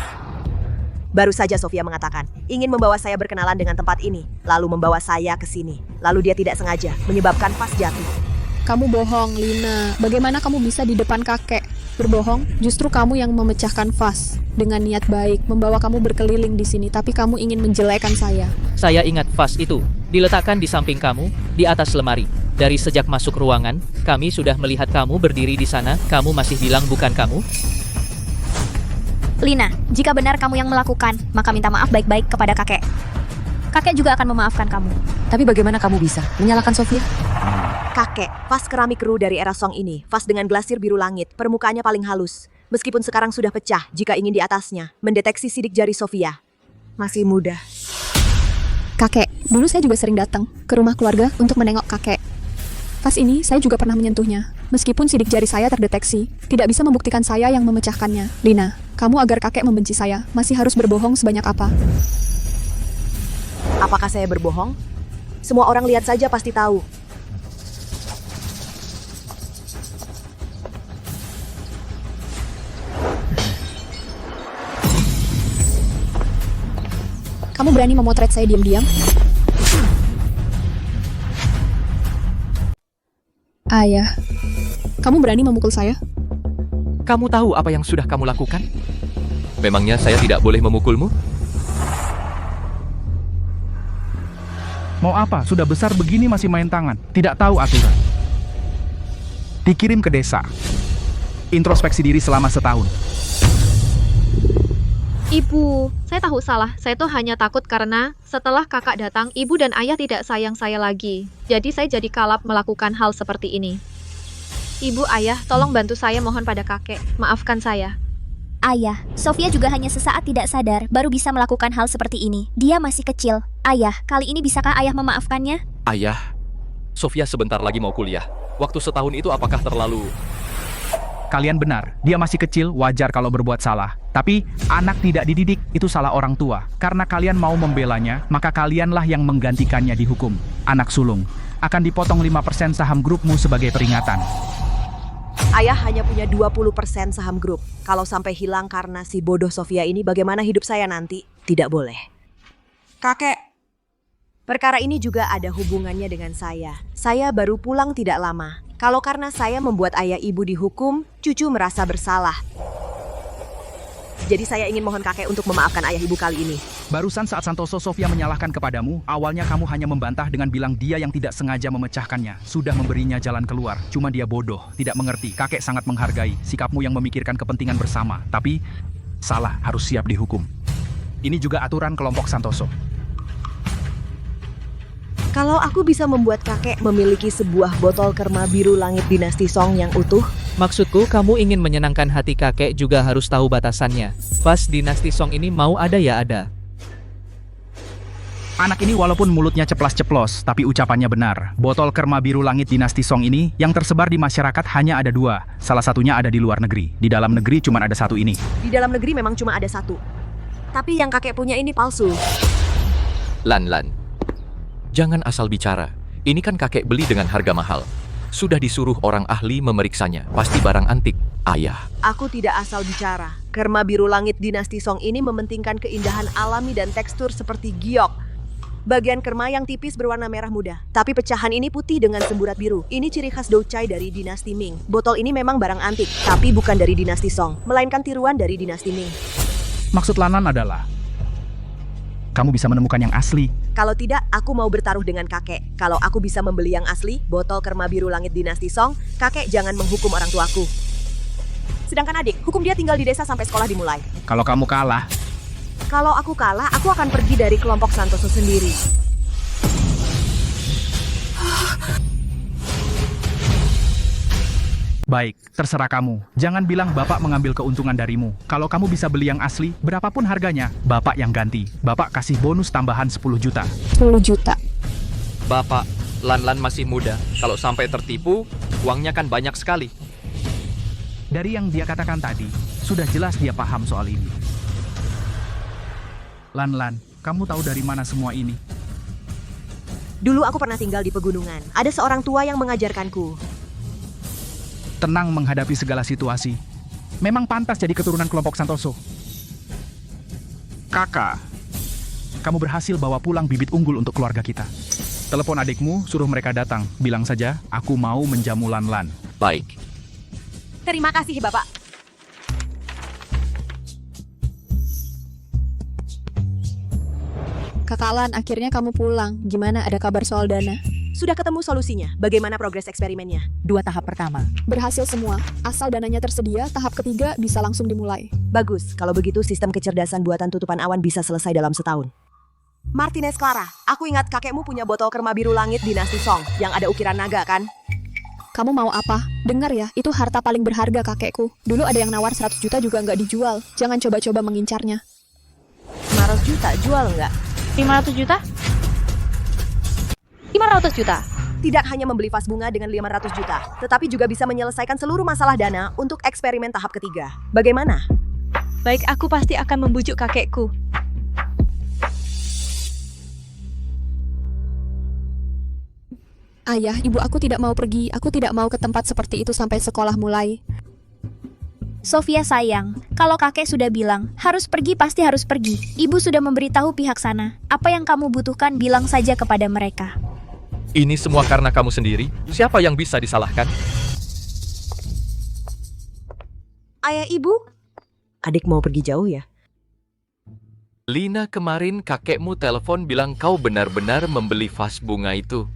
Baru saja Sofia mengatakan, ingin membawa saya berkenalan dengan tempat ini, lalu membawa saya ke sini. Lalu dia tidak sengaja menyebabkan vas jatuh. Kamu bohong, Lina. Bagaimana kamu bisa di depan kakek? Berbohong, justru kamu yang memecahkan vas. Dengan niat baik, membawa kamu berkeliling di sini, tapi kamu ingin menjelekan saya. Saya ingat vas itu, diletakkan di samping kamu, di atas lemari. Dari sejak masuk ruangan, kami sudah melihat kamu berdiri di sana, kamu masih bilang bukan kamu? Lina, jika benar kamu yang melakukan, maka minta maaf baik-baik kepada kakek. Kakek juga akan memaafkan kamu. Tapi bagaimana kamu bisa menyalahkan Sofia? Kakek, vas keramik Ru dari era Song ini, vas dengan glasir biru langit, permukaannya paling halus. Meskipun sekarang sudah pecah, jika ingin di atasnya, mendeteksi sidik jari Sofia. Masih mudah. Kakek, dulu saya juga sering datang ke rumah keluarga untuk menengok kakek. Vas ini saya juga pernah menyentuhnya. Meskipun sidik jari saya terdeteksi, tidak bisa membuktikan saya yang memecahkannya. Lina, kamu agar kakek membenci saya, masih harus berbohong sebanyak apa? Apakah saya berbohong? Semua orang lihat saja pasti tahu. Kamu berani memotret saya diam-diam? Ayah, kamu berani memukul saya? Kamu tahu apa yang sudah kamu lakukan? Memangnya saya tidak boleh memukulmu? Mau apa? Sudah besar begini masih main tangan. Tidak tahu aturan. Dikirim ke desa. Introspeksi diri selama setahun. Ibu, saya tahu salah. Saya tuh hanya takut karena setelah kakak datang, ibu dan ayah tidak sayang saya lagi. Jadi saya jadi kalap melakukan hal seperti ini. Ibu, ayah, tolong bantu saya mohon pada kakek. Maafkan saya. Ayah, Sofia juga hanya sesaat tidak sadar baru bisa melakukan hal seperti ini. Dia masih kecil. Ayah, kali ini bisakah ayah memaafkannya? Ayah, Sofia sebentar lagi mau kuliah. Waktu setahun itu apakah terlalu... Kalian benar, dia masih kecil, wajar kalau berbuat salah. Tapi, anak tidak dididik, itu salah orang tua. Karena kalian mau membelanya, maka kalianlah yang menggantikannya dihukum. Anak sulung. Akan dipotong 5% saham grupmu sebagai peringatan. Ayah hanya punya 20% saham grup. Kalau sampai hilang karena si bodoh Sofia ini, bagaimana hidup saya nanti? Tidak boleh. Kakek, perkara ini juga ada hubungannya dengan saya. Saya baru pulang tidak lama. Kalau karena saya membuat ayah ibu dihukum, cucu merasa bersalah. Jadi saya ingin mohon kakek untuk memaafkan ayah ibu kali ini. Barusan saat Santoso Sofia menyalahkan kepadamu, awalnya kamu hanya membantah dengan bilang dia yang tidak sengaja memecahkannya. Sudah memberinya jalan keluar, cuma dia bodoh, tidak mengerti. Kakek sangat menghargai sikapmu yang memikirkan kepentingan bersama. Tapi, salah harus siap dihukum. Ini juga aturan kelompok Santoso. Kalau aku bisa membuat kakek memiliki sebuah botol kerma biru langit dinasti Song yang utuh, Maksudku, kamu ingin menyenangkan hati kakek juga harus tahu batasannya. Pas dinasti Song ini mau ada ya ada. Anak ini walaupun mulutnya ceplas-ceplos, tapi ucapannya benar. Botol kerma biru langit dinasti Song ini yang tersebar di masyarakat hanya ada 2. Salah satunya ada di luar negeri. Di dalam negeri cuma ada 1 ini. di dalam negeri memang cuma ada 1. Tapi yang kakek punya ini palsu. Lan, jangan asal bicara. Ini kan kakek beli dengan harga mahal. Sudah disuruh orang ahli memeriksanya. Pasti barang antik, ayah. Aku tidak asal bicara. Kerma biru langit dinasti Song ini mementingkan keindahan alami dan tekstur seperti giok. Bagian kerma yang tipis berwarna merah muda. Tapi pecahan ini putih dengan semburat biru. Ini ciri khas douchai dari dinasti Ming. Botol ini memang barang antik, tapi bukan dari dinasti Song, melainkan tiruan dari dinasti Ming. Maksud Lanan adalah, kamu bisa menemukan yang asli. Kalau tidak, aku mau bertaruh dengan kakek. Kalau aku bisa membeli yang asli, botol kerma biru langit dinasti Song, kakek jangan menghukum orang tuaku. Sedangkan adik, hukum dia tinggal di desa sampai sekolah dimulai. Kalau kamu kalah, Kalau aku kalah, aku akan pergi dari kelompok Santoso sendiri. baik, terserah kamu. Jangan bilang bapak mengambil keuntungan darimu. Kalau kamu bisa beli yang asli, berapapun harganya, bapak yang ganti. Bapak kasih bonus tambahan 10 juta. 10 juta. Bapak, Lan masih muda. Kalau sampai tertipu, uangnya kan banyak sekali. Dari yang dia katakan tadi, sudah jelas dia paham soal ini. Lan, kamu tahu dari mana semua ini? Dulu aku pernah tinggal di pegunungan. Ada seorang tua yang mengajarkanku. Tenang menghadapi segala situasi. Memang pantas jadi keturunan kelompok Santoso. Kakak, kamu berhasil bawa pulang bibit unggul untuk keluarga kita. Telepon adikmu, suruh mereka datang. Bilang saja, aku mau menjamu Lan. Baik. Terima kasih, Bapak. Kakak Lan, akhirnya kamu pulang. Gimana, ada kabar soal dana? Sudah ketemu solusinya. Bagaimana progres eksperimennya? 2 tahap pertama. Berhasil semua. Asal dananya tersedia, tahap ketiga bisa langsung dimulai. Bagus, kalau begitu sistem kecerdasan buatan tutupan awan bisa selesai dalam setahun. Martinez Clara, aku ingat kakekmu punya botol kerma biru langit dinasti Song yang ada ukiran naga, kan? Kamu mau apa? Dengar ya, itu harta paling berharga kakekku. Dulu ada yang nawar 100 juta juga nggak dijual. Jangan coba-coba mengincarnya. 500 juta, jual nggak? 500 juta? 500 juta? Tidak hanya membeli vas bunga dengan 500 juta, tetapi juga bisa menyelesaikan seluruh masalah dana untuk eksperimen tahap ketiga. Bagaimana? Baik, aku pasti akan membujuk kakekku. Ayah, ibu aku tidak mau pergi. Aku tidak mau ke tempat seperti itu sampai sekolah mulai. Sofia sayang, kalau kakek sudah bilang, harus pergi pasti harus pergi. Ibu sudah memberitahu pihak sana. Apa yang kamu butuhkan bilang saja kepada mereka. Ini semua karena kamu sendiri. Siapa yang bisa disalahkan? Ayah, ibu? Adik mau pergi jauh ya? Lina, kemarin kakekmu telepon bilang kau benar-benar membeli vas bunga itu.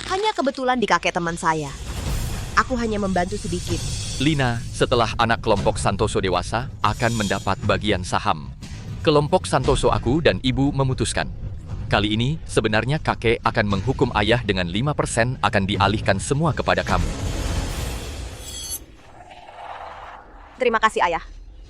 Hanya kebetulan di kakek teman saya. Aku hanya membantu sedikit. Lina, setelah anak kelompok Santoso dewasa, akan mendapat bagian saham. Kelompok Santoso aku dan ibu memutuskan. Kali ini, sebenarnya kakek akan menghukum ayah dengan 5% akan dialihkan semua kepada kamu. Terima kasih, ayah.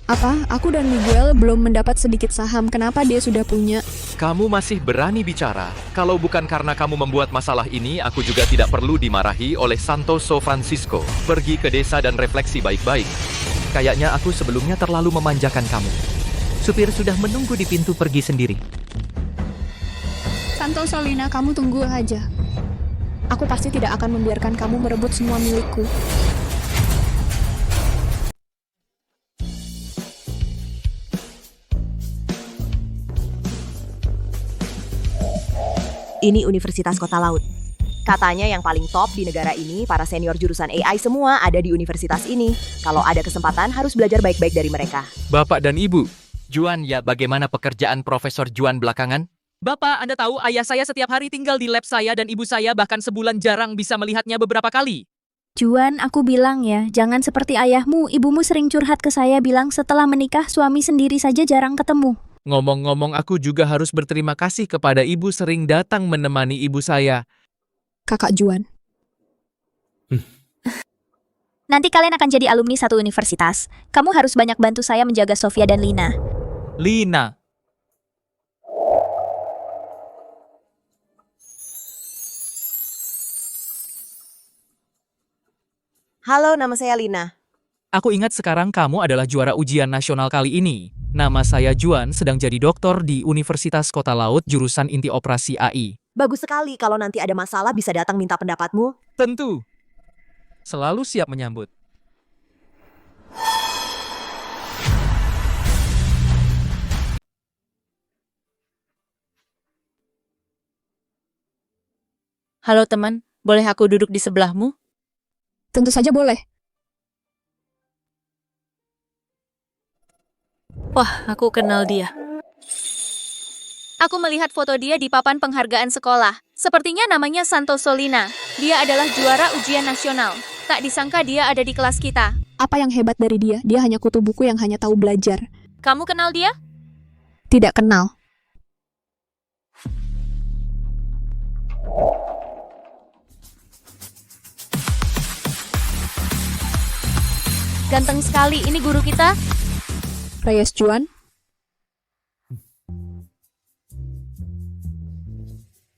Apa? Aku dan Miguel belum mendapat sedikit saham. Kenapa dia sudah punya? Kamu masih berani bicara. Kalau bukan karena kamu membuat masalah ini, aku juga tidak perlu dimarahi oleh Santoso Francisco. Pergi ke desa dan refleksi baik-baik. Kayaknya aku sebelumnya terlalu memanjakan kamu. Supir sudah menunggu di pintu pergi sendiri. Santoso, Lina, kamu tunggu aja. Aku pasti tidak akan membiarkan kamu merebut semua milikku. Ini Universitas Kota Laut. Katanya yang paling top di negara ini, para senior jurusan AI semua ada di universitas ini. Kalau ada kesempatan, harus belajar baik-baik dari mereka. Bapak dan Ibu, Juan, ya bagaimana pekerjaan Profesor Juan belakangan? Bapak, Anda tahu ayah saya setiap hari tinggal di lab saya dan ibu saya bahkan sebulan jarang bisa melihatnya beberapa kali. Juan, aku bilang ya, jangan seperti ayahmu. Ibumu sering curhat ke saya bilang setelah menikah suami sendiri saja jarang ketemu. Ngomong-ngomong, aku juga harus berterima kasih kepada ibu sering datang menemani ibu saya. Kakak Juan. Nanti kalian akan jadi alumni satu universitas. Kamu harus banyak bantu saya menjaga Sofia dan Lina. Lina. Halo, nama saya Lina. Aku ingat sekarang kamu adalah juara ujian nasional kali ini. Nama saya Juan, sedang jadi doktor di Universitas Kota Laut, jurusan Inti Operasi AI. Bagus sekali, kalau nanti ada masalah bisa datang minta pendapatmu. Tentu. Selalu siap menyambut. Halo teman, boleh aku duduk di sebelahmu? Tentu saja boleh. Wah, aku kenal dia. Aku melihat foto dia di papan penghargaan sekolah. Sepertinya namanya Santoso Lina. Dia adalah juara ujian nasional. Tak disangka dia ada di kelas kita. Apa yang hebat dari dia? Dia hanya kutu buku yang hanya tahu belajar. Kamu kenal dia? Tidak kenal. Ganteng sekali, ini guru kita. Reyes Juan.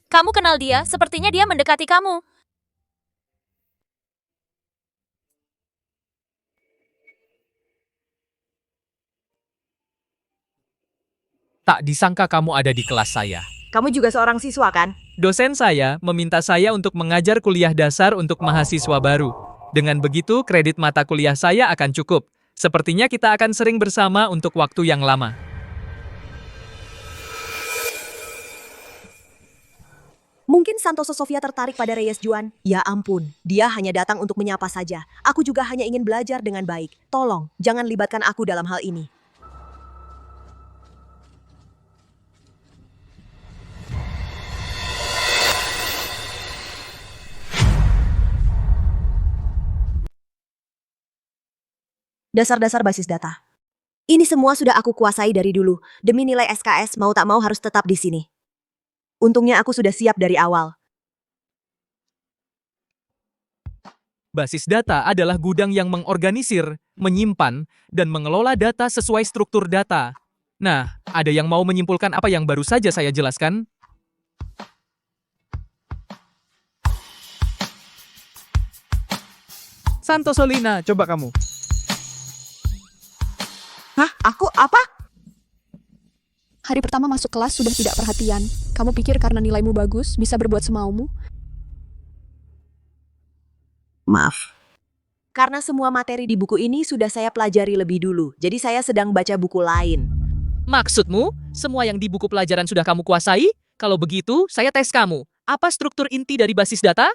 Kamu kenal dia, sepertinya dia mendekati kamu. Tak disangka kamu ada di kelas saya. Kamu juga seorang siswa, kan? Dosen saya meminta saya untuk mengajar kuliah dasar untuk mahasiswa baru. Dengan begitu, kredit mata kuliah saya akan cukup. Sepertinya kita akan sering bersama untuk waktu yang lama. Mungkin Santoso Sofia tertarik pada Reyes Juan. Ya ampun, dia hanya datang untuk menyapa saja. Aku juga hanya ingin belajar dengan baik. Tolong, jangan libatkan aku dalam hal ini. Dasar-dasar basis data. Ini semua sudah aku kuasai dari dulu. Demi nilai SKS, mau tak mau harus tetap di sini. Untungnya aku sudah siap dari awal. Basis data adalah gudang yang mengorganisir, menyimpan, dan mengelola data sesuai struktur data. Nah, ada yang mau menyimpulkan apa yang baru saja saya jelaskan? Santoso Lina, coba kamu. Hah? Aku apa? Hari pertama masuk kelas sudah tidak perhatian. Kamu pikir karena nilaimu bagus, bisa berbuat semaumu? Maaf. Karena semua materi di buku ini sudah saya pelajari lebih dulu, jadi saya sedang baca buku lain. Maksudmu, semua yang di buku pelajaran sudah kamu kuasai? Kalau begitu, saya tes kamu. Apa struktur inti dari basis data?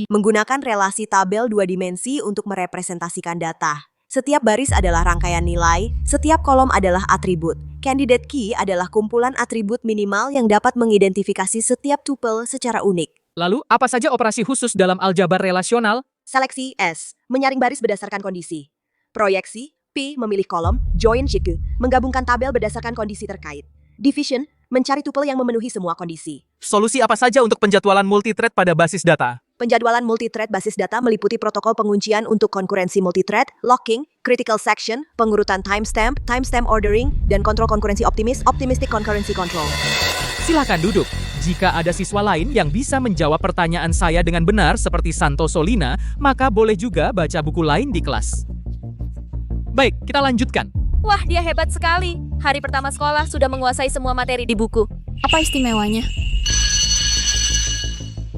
Menggunakan relasi tabel 2 dimensi untuk merepresentasikan data. Setiap baris adalah rangkaian nilai, setiap kolom adalah atribut. Candidate key adalah kumpulan atribut minimal yang dapat mengidentifikasi setiap tuple secara unik. Lalu, apa saja operasi khusus dalam aljabar relasional? Seleksi S, menyaring baris berdasarkan kondisi. Proyeksi, P, memilih kolom, join JQ, menggabungkan tabel berdasarkan kondisi terkait. Division, mencari tuple yang memenuhi semua kondisi. Solusi apa saja untuk penjadwalan multithread pada basis data? Penjadwalan multithread basis data meliputi protokol penguncian untuk konkurensi multithread, locking, critical section, pengurutan timestamp, timestamp ordering, dan kontrol konkurensi optimis, optimistic concurrency control. Silakan duduk. Jika ada siswa lain yang bisa menjawab pertanyaan saya dengan benar seperti Santoso Lina, maka boleh juga baca buku lain di kelas. Baik, kita lanjutkan. Wah, dia hebat sekali. Hari pertama sekolah sudah menguasai semua materi di buku. Apa istimewanya?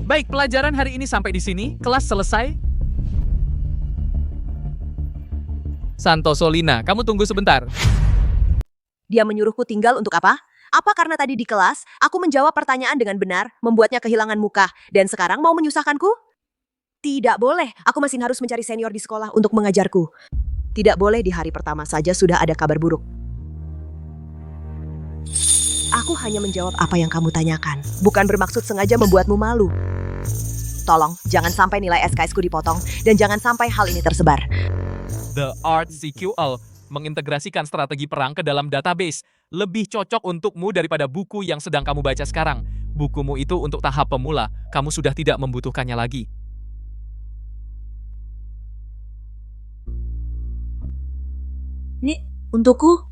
Baik, pelajaran hari ini sampai di sini. Kelas selesai. Santoso Lina, kamu tunggu sebentar. Dia menyuruhku tinggal untuk apa? Apa karena tadi di kelas, aku menjawab pertanyaan dengan benar, membuatnya kehilangan muka, dan sekarang mau menyusahkanku? Tidak boleh, aku masih harus mencari senior di sekolah untuk mengajarku. Tidak boleh di hari pertama saja sudah ada kabar buruk. Aku hanya menjawab apa yang kamu tanyakan, bukan bermaksud sengaja membuatmu malu. Tolong, jangan sampai nilai SKS-ku dipotong, dan jangan sampai hal ini tersebar. The Art CQL mengintegrasikan strategi perang ke dalam database. Lebih cocok untukmu daripada buku yang sedang kamu baca sekarang. Bukumu itu untuk tahap pemula, kamu sudah tidak membutuhkannya lagi. Ini untukku?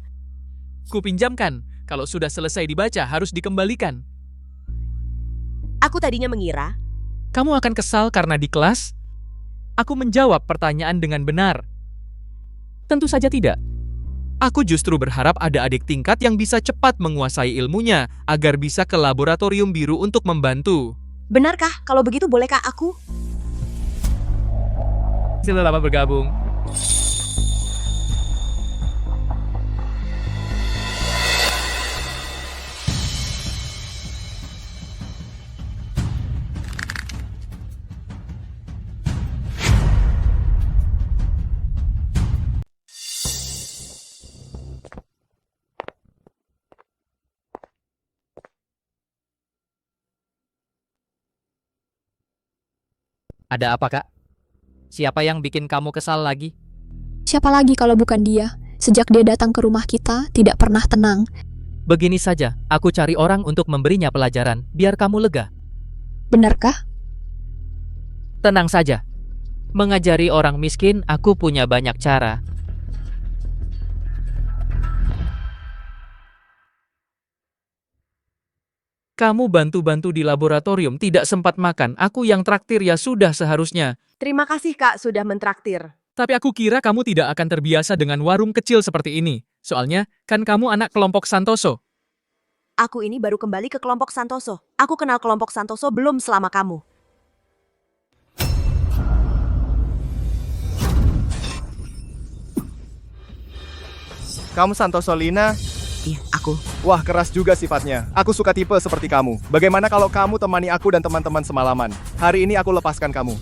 Kupinjamkan, kalau sudah selesai dibaca harus dikembalikan. Aku tadinya mengira. Kamu akan kesal karena di kelas aku menjawab pertanyaan dengan benar. Tentu saja tidak. Aku justru berharap ada adik tingkat yang bisa cepat menguasai ilmunya agar bisa ke laboratorium biru untuk membantu. Benarkah? Kalau begitu bolehkah aku? Selamat bergabung. Ada apa, Kak? Siapa yang bikin kamu kesal lagi? Siapa lagi kalau bukan dia? Sejak dia datang ke rumah kita, tidak pernah tenang. Begini saja, aku cari orang untuk memberinya pelajaran, biar kamu lega. Benarkah? Tenang saja. Mengajari orang miskin, aku punya banyak cara. Kamu bantu-bantu di laboratorium, tidak sempat makan. Aku yang traktir ya sudah seharusnya. Terima kasih Kak sudah mentraktir. Tapi aku kira kamu tidak akan terbiasa dengan warung kecil seperti ini. Soalnya, kan kamu anak kelompok Santoso. Aku ini baru kembali ke kelompok Santoso. Aku kenal kelompok Santoso belum selama kamu. Kamu Santoso Lina? Iya, aku. Wah, keras juga sifatnya. Aku suka tipe seperti kamu. Bagaimana kalau kamu temani aku dan teman-teman semalaman? Hari ini aku lepaskan kamu.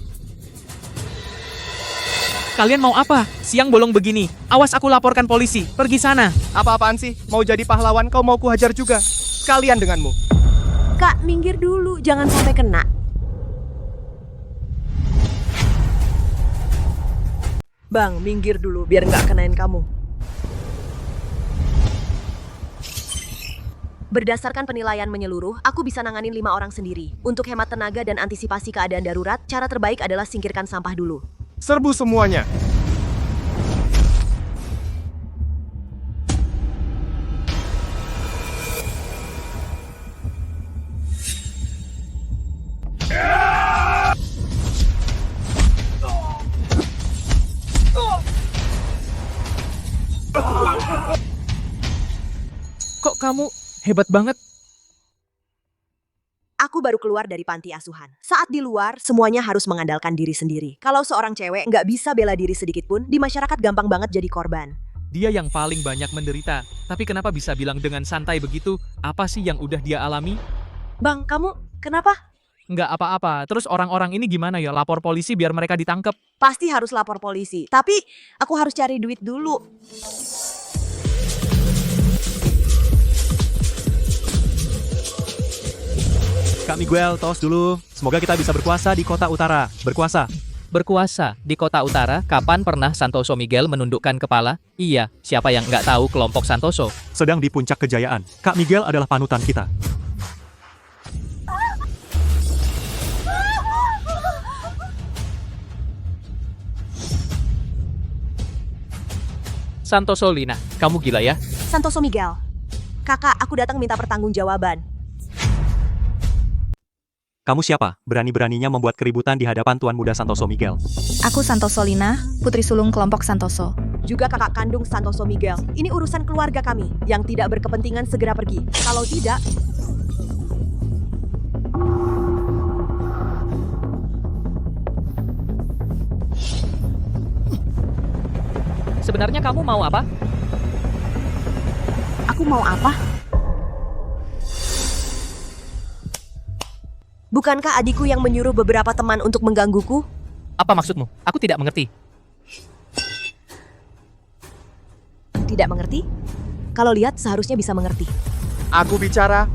Kalian mau apa? Siang bolong begini. Awas aku laporkan polisi. Pergi sana. Apa-apaan sih? Mau jadi pahlawan kau mau kuhajar juga? Sekalian denganmu. Kak, minggir dulu. Jangan sampai kena. Bang, minggir dulu biar nggak kenain kamu. Berdasarkan penilaian menyeluruh, aku bisa nanganin 5 orang sendiri. Untuk hemat tenaga dan antisipasi keadaan darurat, cara terbaik adalah singkirkan sampah dulu. Serbu semuanya. Kok kamu Hebat banget. Aku baru keluar dari panti asuhan. Saat di luar, semuanya harus mengandalkan diri sendiri. Kalau seorang cewek nggak bisa bela diri sedikit pun, di masyarakat gampang banget jadi korban. Dia yang paling banyak menderita. Tapi kenapa bisa bilang dengan santai begitu? Apa sih yang udah dia alami? Bang, kamu kenapa? Nggak apa-apa. Terus orang-orang ini gimana ya? Lapor polisi biar mereka ditangkap. Pasti harus lapor polisi. Tapi, aku harus cari duit dulu. Kak Miguel, tos dulu. Semoga kita bisa berkuasa di kota utara. Berkuasa. Berkuasa di kota utara, kapan pernah Santoso Miguel menundukkan kepala? Iya, siapa yang nggak tahu kelompok Santoso? Sedang di puncak kejayaan. Kak Miguel adalah panutan kita. Santoso Lina, kamu gila ya? Santoso Miguel. Kakak, aku datang minta pertanggungjawaban. Kamu siapa? Berani-beraninya membuat keributan di hadapan Tuan Muda Santoso Miguel. Aku Santoso Lina, putri sulung kelompok Santoso. Juga kakak kandung Santoso Miguel. Ini urusan keluarga kami. Yang tidak berkepentingan segera pergi. Kalau tidak... Sebenarnya kamu mau apa? Aku mau apa? Bukankah adikku yang menyuruh beberapa teman untuk menggangguku? Apa maksudmu? Aku tidak mengerti. Tidak mengerti? Kalau lihat seharusnya bisa mengerti. Aku bicara.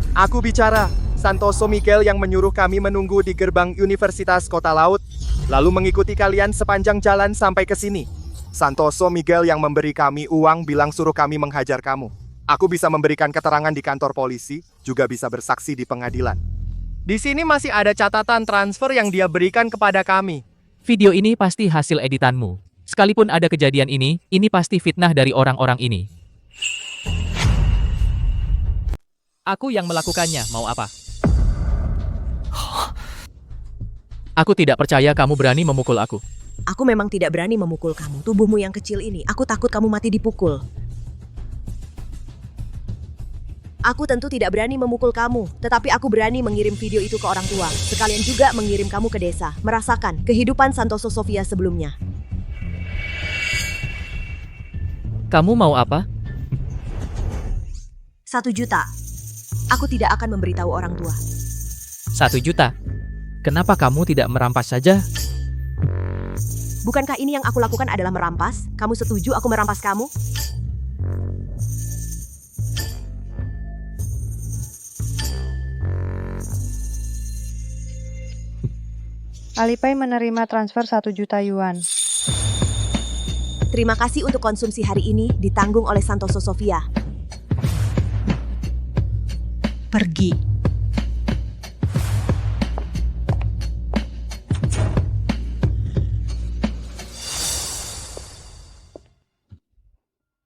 Santoso Miguel yang menyuruh kami menunggu di gerbang Universitas Kota Laut, lalu mengikuti kalian sepanjang jalan sampai ke sini. Santoso Miguel yang memberi kami uang bilang suruh kami menghajar kamu. Aku bisa memberikan keterangan di kantor polisi, juga bisa bersaksi di pengadilan. Di sini masih ada catatan transfer yang dia berikan kepada kami. Video ini pasti hasil editanmu. Sekalipun ada kejadian ini pasti fitnah dari orang-orang ini. Aku yang melakukannya, mau apa? Aku tidak percaya kamu berani memukul aku. Aku memang tidak berani memukul kamu. Tubuhmu yang kecil ini, aku takut kamu mati dipukul. Aku tentu tidak berani memukul kamu, tetapi aku berani mengirim video itu ke orang tua. Sekalian juga mengirim kamu ke desa, merasakan kehidupan Santoso Sofia sebelumnya. Kamu mau apa? 1 juta. Aku tidak akan memberitahu orang tua. 1 juta? Kenapa kamu tidak merampas saja? Bukankah ini yang aku lakukan adalah merampas? Kamu setuju aku merampas kamu? Alipay menerima transfer 1 juta yuan. Terima kasih untuk konsumsi hari ini ditanggung oleh Santoso Sofia. Pergi.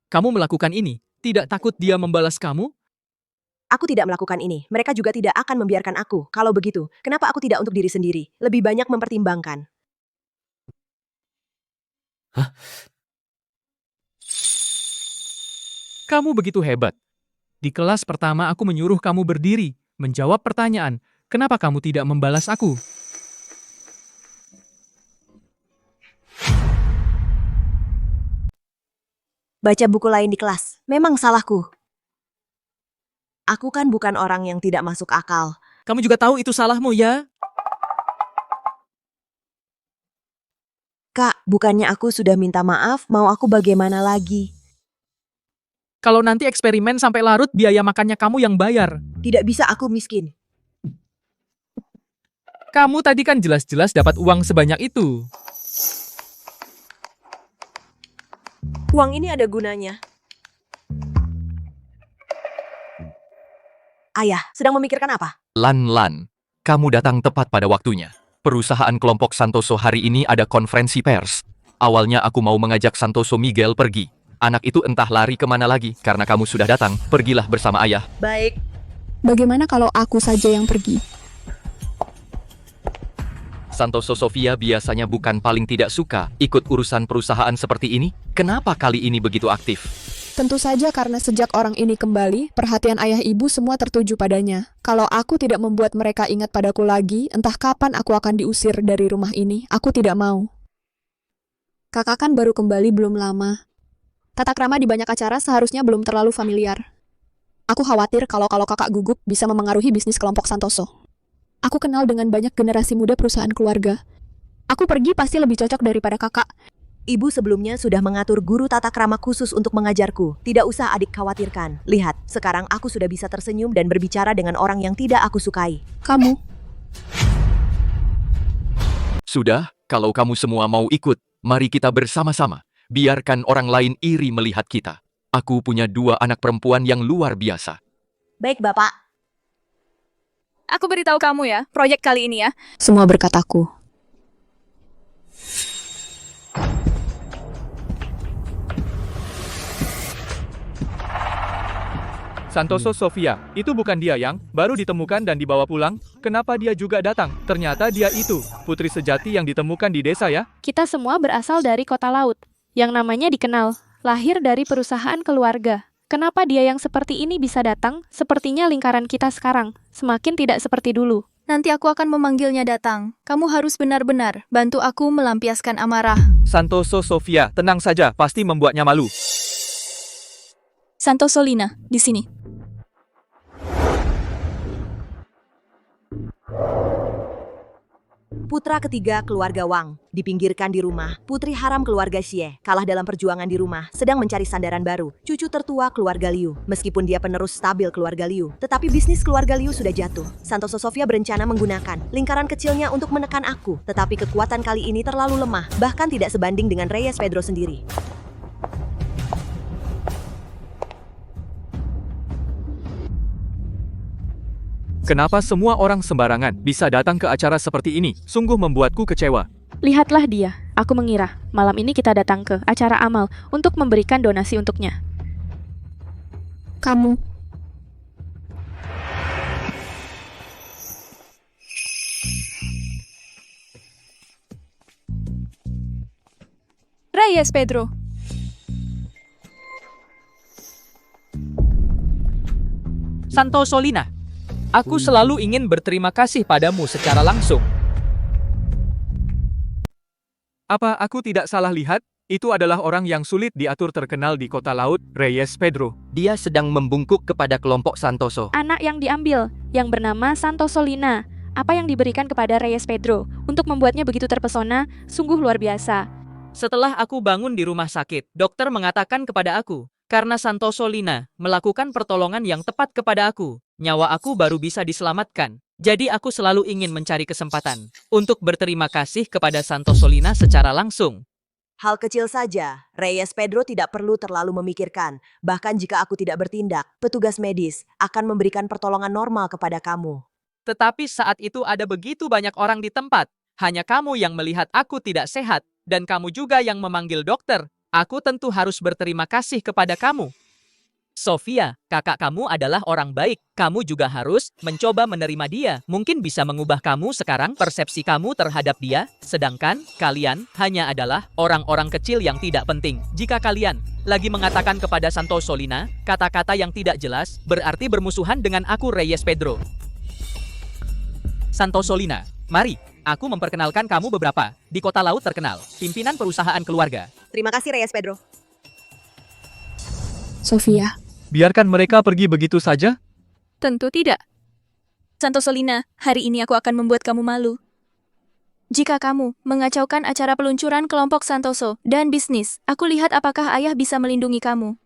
Kamu melakukan ini, tidak takut dia membalas kamu? Aku tidak melakukan ini. Mereka juga tidak akan membiarkan aku. Kalau begitu, kenapa aku tidak untuk diri sendiri? Lebih banyak mempertimbangkan. Hah? Kamu begitu hebat. Di kelas pertama aku menyuruh kamu berdiri, menjawab pertanyaan. Kenapa kamu tidak membalas aku? Baca buku lain di kelas. Memang salahku. Aku kan bukan orang yang tidak masuk akal. Kamu juga tahu itu salahmu, ya? Kak, bukannya aku sudah minta maaf, mau aku bagaimana lagi? Kalau nanti eksperimen sampai larut, biaya makannya kamu yang bayar. Tidak bisa, aku miskin. Kamu tadi kan jelas-jelas dapat uang sebanyak itu. Uang ini ada gunanya. Ayah, sedang memikirkan apa? Lan, kamu datang tepat pada waktunya. Perusahaan kelompok Santoso hari ini ada konferensi pers. Awalnya aku mau mengajak Santoso Miguel pergi. Anak itu entah lari kemana lagi, karena kamu sudah datang, pergilah bersama ayah. Baik. Bagaimana kalau aku saja yang pergi? Santoso Sofia biasanya bukan paling tidak suka ikut urusan perusahaan seperti ini. Kenapa kali ini begitu aktif? Tentu saja karena sejak orang ini kembali, perhatian ayah ibu semua tertuju padanya. Kalau aku tidak membuat mereka ingat padaku lagi, entah kapan aku akan diusir dari rumah ini. Aku tidak mau. Kakak kan baru kembali belum lama. Tata krama di banyak acara seharusnya belum terlalu familiar. Aku khawatir kalau kakak gugup bisa memengaruhi bisnis kelompok Santoso. Aku kenal dengan banyak generasi muda perusahaan keluarga. Aku pergi pasti lebih cocok daripada kakak. Ibu sebelumnya sudah mengatur guru tata krama khusus untuk mengajarku. Tidak usah adik khawatirkan. Lihat, sekarang aku sudah bisa tersenyum dan berbicara dengan orang yang tidak aku sukai. Kamu? Sudah, kalau kamu semua mau ikut, mari kita bersama-sama. Biarkan orang lain iri melihat kita. Aku punya 2 anak perempuan yang luar biasa. Baik, Bapak. Aku beritahu kamu ya, proyek kali ini ya. Semua berkat aku. Santoso Sofia, itu bukan dia yang baru ditemukan dan dibawa pulang? Kenapa dia juga datang? Ternyata dia itu, putri sejati yang ditemukan di desa ya? Kita semua berasal dari kota laut, yang namanya dikenal, lahir dari perusahaan keluarga. Kenapa dia yang seperti ini bisa datang? Sepertinya lingkaran kita sekarang, semakin tidak seperti dulu. Nanti aku akan memanggilnya datang. Kamu harus benar-benar bantu aku melampiaskan amarah. Santoso Sofia, tenang saja, pasti membuatnya malu. Santoso Lina, di sini. Putra ketiga keluarga Wang, dipinggirkan di rumah. Putri haram keluarga Xie, kalah dalam perjuangan di rumah, sedang mencari sandaran baru. Cucu tertua keluarga Liu, meskipun dia penerus stabil keluarga Liu, tetapi bisnis keluarga Liu sudah jatuh. Santoso Sofia berencana menggunakan lingkaran kecilnya untuk menekan aku, tetapi kekuatan kali ini terlalu lemah, bahkan tidak sebanding dengan Reyes Pedro sendiri. Kenapa semua orang sembarangan bisa datang ke acara seperti ini? Sungguh membuatku kecewa. Lihatlah dia, aku mengira malam ini kita datang ke acara amal untuk memberikan donasi untuknya. Kamu. Reyes Pedro. Santoso Lina, aku selalu ingin berterima kasih padamu secara langsung. Apa aku tidak salah lihat? Itu adalah orang yang sulit diatur terkenal di kota laut, Reyes Pedro. Dia sedang membungkuk kepada kelompok Santoso. Anak yang diambil, yang bernama Santoso Lina. Apa yang diberikan kepada Reyes Pedro untuk membuatnya begitu terpesona, sungguh luar biasa. Setelah aku bangun di rumah sakit, dokter mengatakan kepada aku, karena Santoso Lina melakukan pertolongan yang tepat kepada aku, nyawa aku baru bisa diselamatkan. Jadi aku selalu ingin mencari kesempatan untuk berterima kasih kepada Santoso Lina secara langsung. Hal kecil saja, Reyes Pedro tidak perlu terlalu memikirkan. Bahkan jika aku tidak bertindak, petugas medis akan memberikan pertolongan normal kepada kamu. Tetapi saat itu ada begitu banyak orang di tempat. Hanya kamu yang melihat aku tidak sehat, dan kamu juga yang memanggil dokter. Aku tentu harus berterima kasih kepada kamu. Sofia, kakak kamu adalah orang baik. Kamu juga harus mencoba menerima dia. Mungkin bisa mengubah kamu sekarang persepsi kamu terhadap dia. Sedangkan kalian hanya adalah orang-orang kecil yang tidak penting. Jika kalian lagi mengatakan kepada Santoso Lina kata-kata yang tidak jelas, berarti bermusuhan dengan aku Reyes Pedro. Santoso Lina, mari. Aku memperkenalkan kamu beberapa di kota laut terkenal, pimpinan perusahaan keluarga. Terima kasih Reyes Pedro. Sofia. Biarkan mereka pergi begitu saja? Tentu tidak. Santoso Lina, hari ini aku akan membuat kamu malu. Jika kamu mengacaukan acara peluncuran kelompok Santoso dan bisnis, aku lihat apakah ayah bisa melindungi kamu.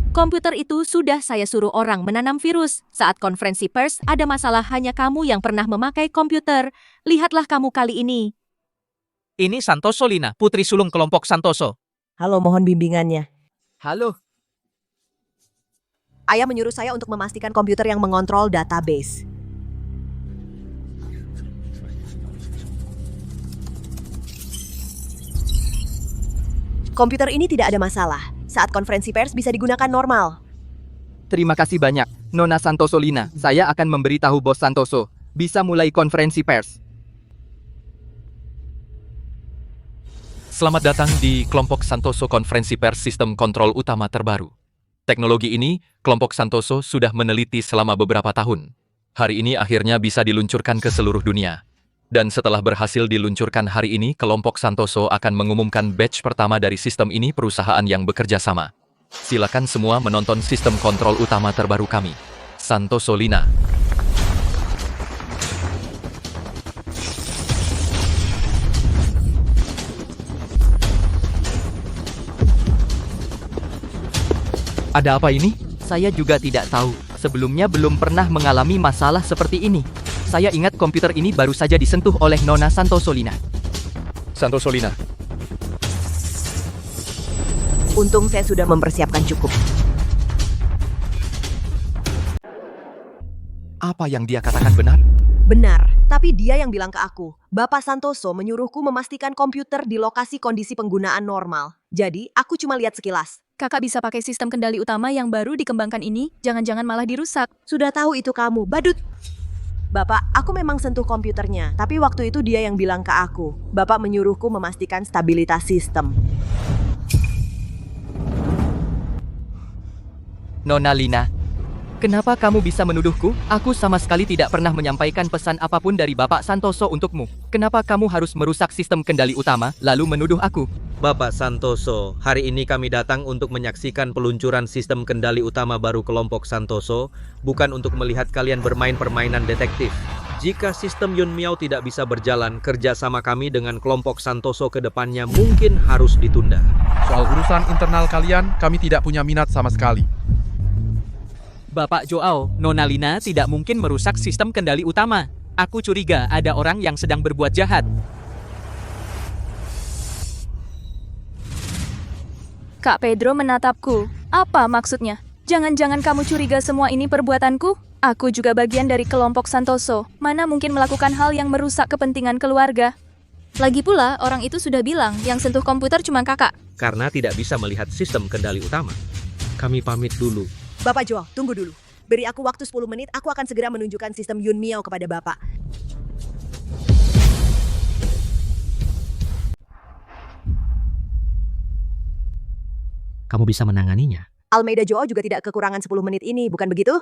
Komputer itu sudah saya suruh orang menanam virus. Saat konferensi pers, ada masalah hanya kamu yang pernah memakai komputer. Lihatlah kamu kali ini. Ini Santoso Lina, putri sulung kelompok Santoso. Halo, mohon bimbingannya. Halo. Ayah menyuruh saya untuk memastikan komputer yang mengontrol database. Komputer ini tidak ada masalah. Saat konferensi pers bisa digunakan normal. Terima kasih banyak, Nona Santoso Lina. Saya akan memberitahu Bos Santoso. Bisa mulai konferensi pers. Selamat datang di kelompok Santoso Konferensi Pers Sistem Kontrol Utama Terbaru. Teknologi ini, kelompok Santoso sudah meneliti selama beberapa tahun. Hari ini akhirnya bisa diluncurkan ke seluruh dunia. Dan setelah berhasil diluncurkan hari ini, kelompok Santoso akan mengumumkan batch pertama dari sistem ini perusahaan yang bekerja sama. Silakan semua menonton sistem kontrol utama terbaru kami, Santoso Lina. Ada apa ini? Saya juga tidak tahu. Sebelumnya belum pernah mengalami masalah seperti ini. Saya ingat komputer ini baru saja disentuh oleh Nona Santoso Lina. Santoso Lina. Untung saya sudah mempersiapkan cukup. Apa yang dia katakan benar? Benar, tapi dia yang bilang ke aku. Bapak Santoso menyuruhku memastikan komputer di lokasi kondisi penggunaan normal. Jadi, aku cuma lihat sekilas. Kakak bisa pakai sistem kendali utama yang baru dikembangkan ini, jangan-jangan malah dirusak. Sudah tahu itu kamu, badut. Bapak, aku memang sentuh komputernya, tapi waktu itu dia yang bilang ke aku. Bapak menyuruhku memastikan stabilitas sistem. Nona Lina, kenapa kamu bisa menuduhku? Aku sama sekali tidak pernah menyampaikan pesan apapun dari Bapak Santoso untukmu. Kenapa kamu harus merusak sistem kendali utama, lalu menuduh aku? Bapak Santoso, hari ini kami datang untuk menyaksikan peluncuran sistem kendali utama baru kelompok Santoso, bukan untuk melihat kalian bermain permainan detektif. Jika sistem Yun Miao tidak bisa berjalan, kerjasama kami dengan kelompok Santoso ke depannya mungkin harus ditunda. Soal urusan internal kalian, kami tidak punya minat sama sekali. Bapak Joao, Nona Lina tidak mungkin merusak sistem kendali utama. Aku curiga ada orang yang sedang berbuat jahat. Kak Pedro menatapku. Apa maksudnya? Jangan-jangan kamu curiga semua ini perbuatanku? Aku juga bagian dari kelompok Santoso. Mana mungkin melakukan hal yang merusak kepentingan keluarga? Lagi pula, orang itu sudah bilang yang sentuh komputer cuma kakak. Karena tidak bisa melihat sistem kendali utama. Kami pamit dulu. Bapak Joao, tunggu dulu. Beri aku waktu 10 menit, aku akan segera menunjukkan sistem Yun Miao kepada Bapak. Kamu bisa menanganinya. Almeida Joao juga tidak kekurangan 10 menit ini, bukan begitu?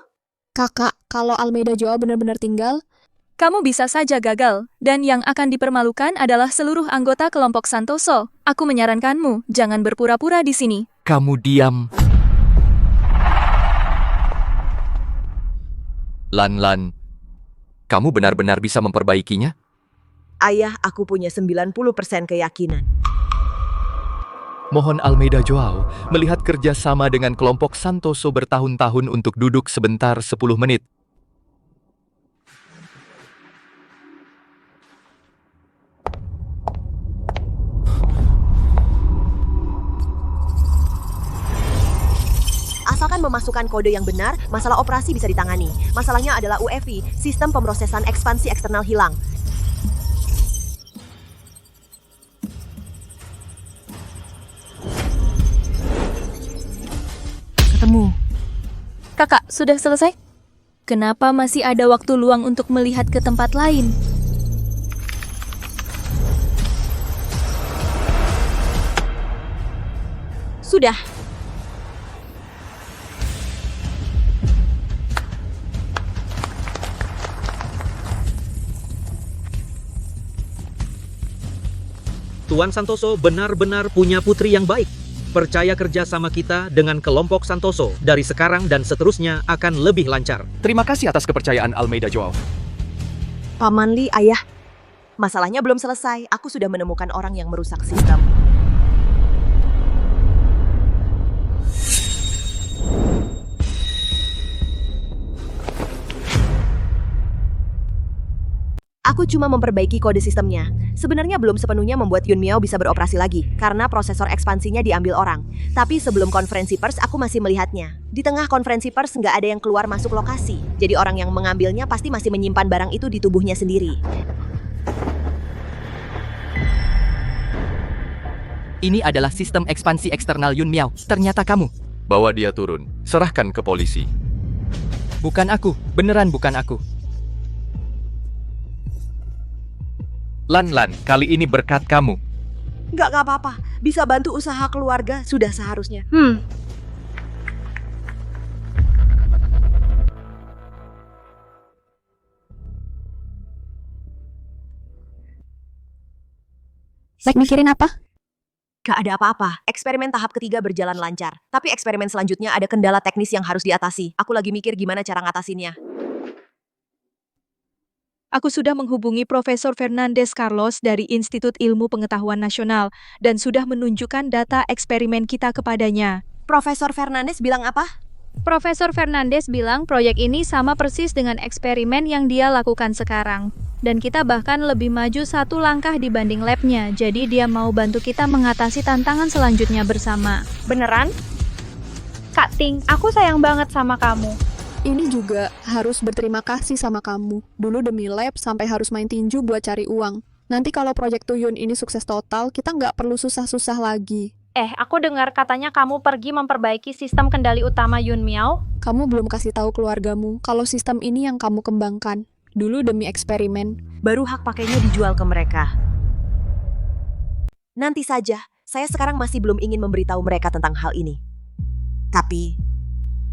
Kakak, kalau Almeida Joao benar-benar tinggal, Kamu bisa saja gagal, dan yang akan dipermalukan adalah seluruh anggota kelompok Santoso. Aku menyarankanmu, jangan berpura-pura di sini. Kamu diam. Lan, kamu benar-benar bisa memperbaikinya? Ayah, aku punya 90% keyakinan. Mohon Almeida Joao melihat kerjasama dengan kelompok Santoso bertahun-tahun untuk duduk sebentar 10 menit. Asalkan memasukkan kode yang benar, masalah operasi bisa ditangani. Masalahnya adalah UEFI, sistem pemrosesan ekspansi eksternal hilang. Ketemu. Kakak, sudah selesai? Kenapa masih ada waktu luang untuk melihat ke tempat lain? Sudah. Tuan Santoso benar-benar punya putri yang baik. Percaya kerja sama kita dengan kelompok Santoso. Dari sekarang dan seterusnya akan lebih lancar. Terima kasih atas kepercayaan Almeida Joao. Paman Li, ayah. Masalahnya belum selesai. Aku sudah menemukan orang yang merusak sistem. Aku cuma memperbaiki kode sistemnya. Sebenarnya belum sepenuhnya membuat Yun Miao bisa beroperasi lagi, karena prosesor ekspansinya diambil orang. Tapi sebelum konferensi pers, aku masih melihatnya. Di tengah konferensi pers nggak ada yang keluar masuk lokasi. Jadi orang yang mengambilnya pasti masih menyimpan barang itu di tubuhnya sendiri. Ini adalah sistem ekspansi eksternal Yun Miao. Ternyata kamu. Bawa dia turun. Serahkan ke polisi. Bukan aku. Beneran bukan aku. Lan, kali ini berkat kamu. Nggak apa-apa. Bisa bantu usaha keluarga, sudah seharusnya. Like mikirin apa? Gak ada apa-apa. Eksperimen tahap ketiga berjalan lancar. Tapi eksperimen selanjutnya ada kendala teknis yang harus diatasi. Aku lagi mikir gimana cara ngatasinnya. Aku sudah menghubungi Profesor Fernandes Carlos dari Institut Ilmu Pengetahuan Nasional dan sudah menunjukkan data eksperimen kita kepadanya. Profesor Fernandes bilang apa? Profesor Fernandes bilang proyek ini sama persis dengan eksperimen yang dia lakukan sekarang. Dan kita bahkan lebih maju 1 langkah dibanding labnya, jadi dia mau bantu kita mengatasi tantangan selanjutnya bersama. Beneran? Kak Ting, aku sayang banget sama kamu. Ini juga harus berterima kasih sama kamu. Dulu demi lab sampai harus main tinju buat cari uang. Nanti kalau proyek Tuyun ini sukses total, kita nggak perlu susah-susah lagi. Aku dengar katanya kamu pergi memperbaiki sistem kendali utama Yun Miao. Kamu belum kasih tahu keluargamu kalau sistem ini yang kamu kembangkan. Dulu demi eksperimen. Baru hak pakainya dijual ke mereka. Nanti saja, saya sekarang masih belum ingin memberitahu mereka tentang hal ini. Tapi,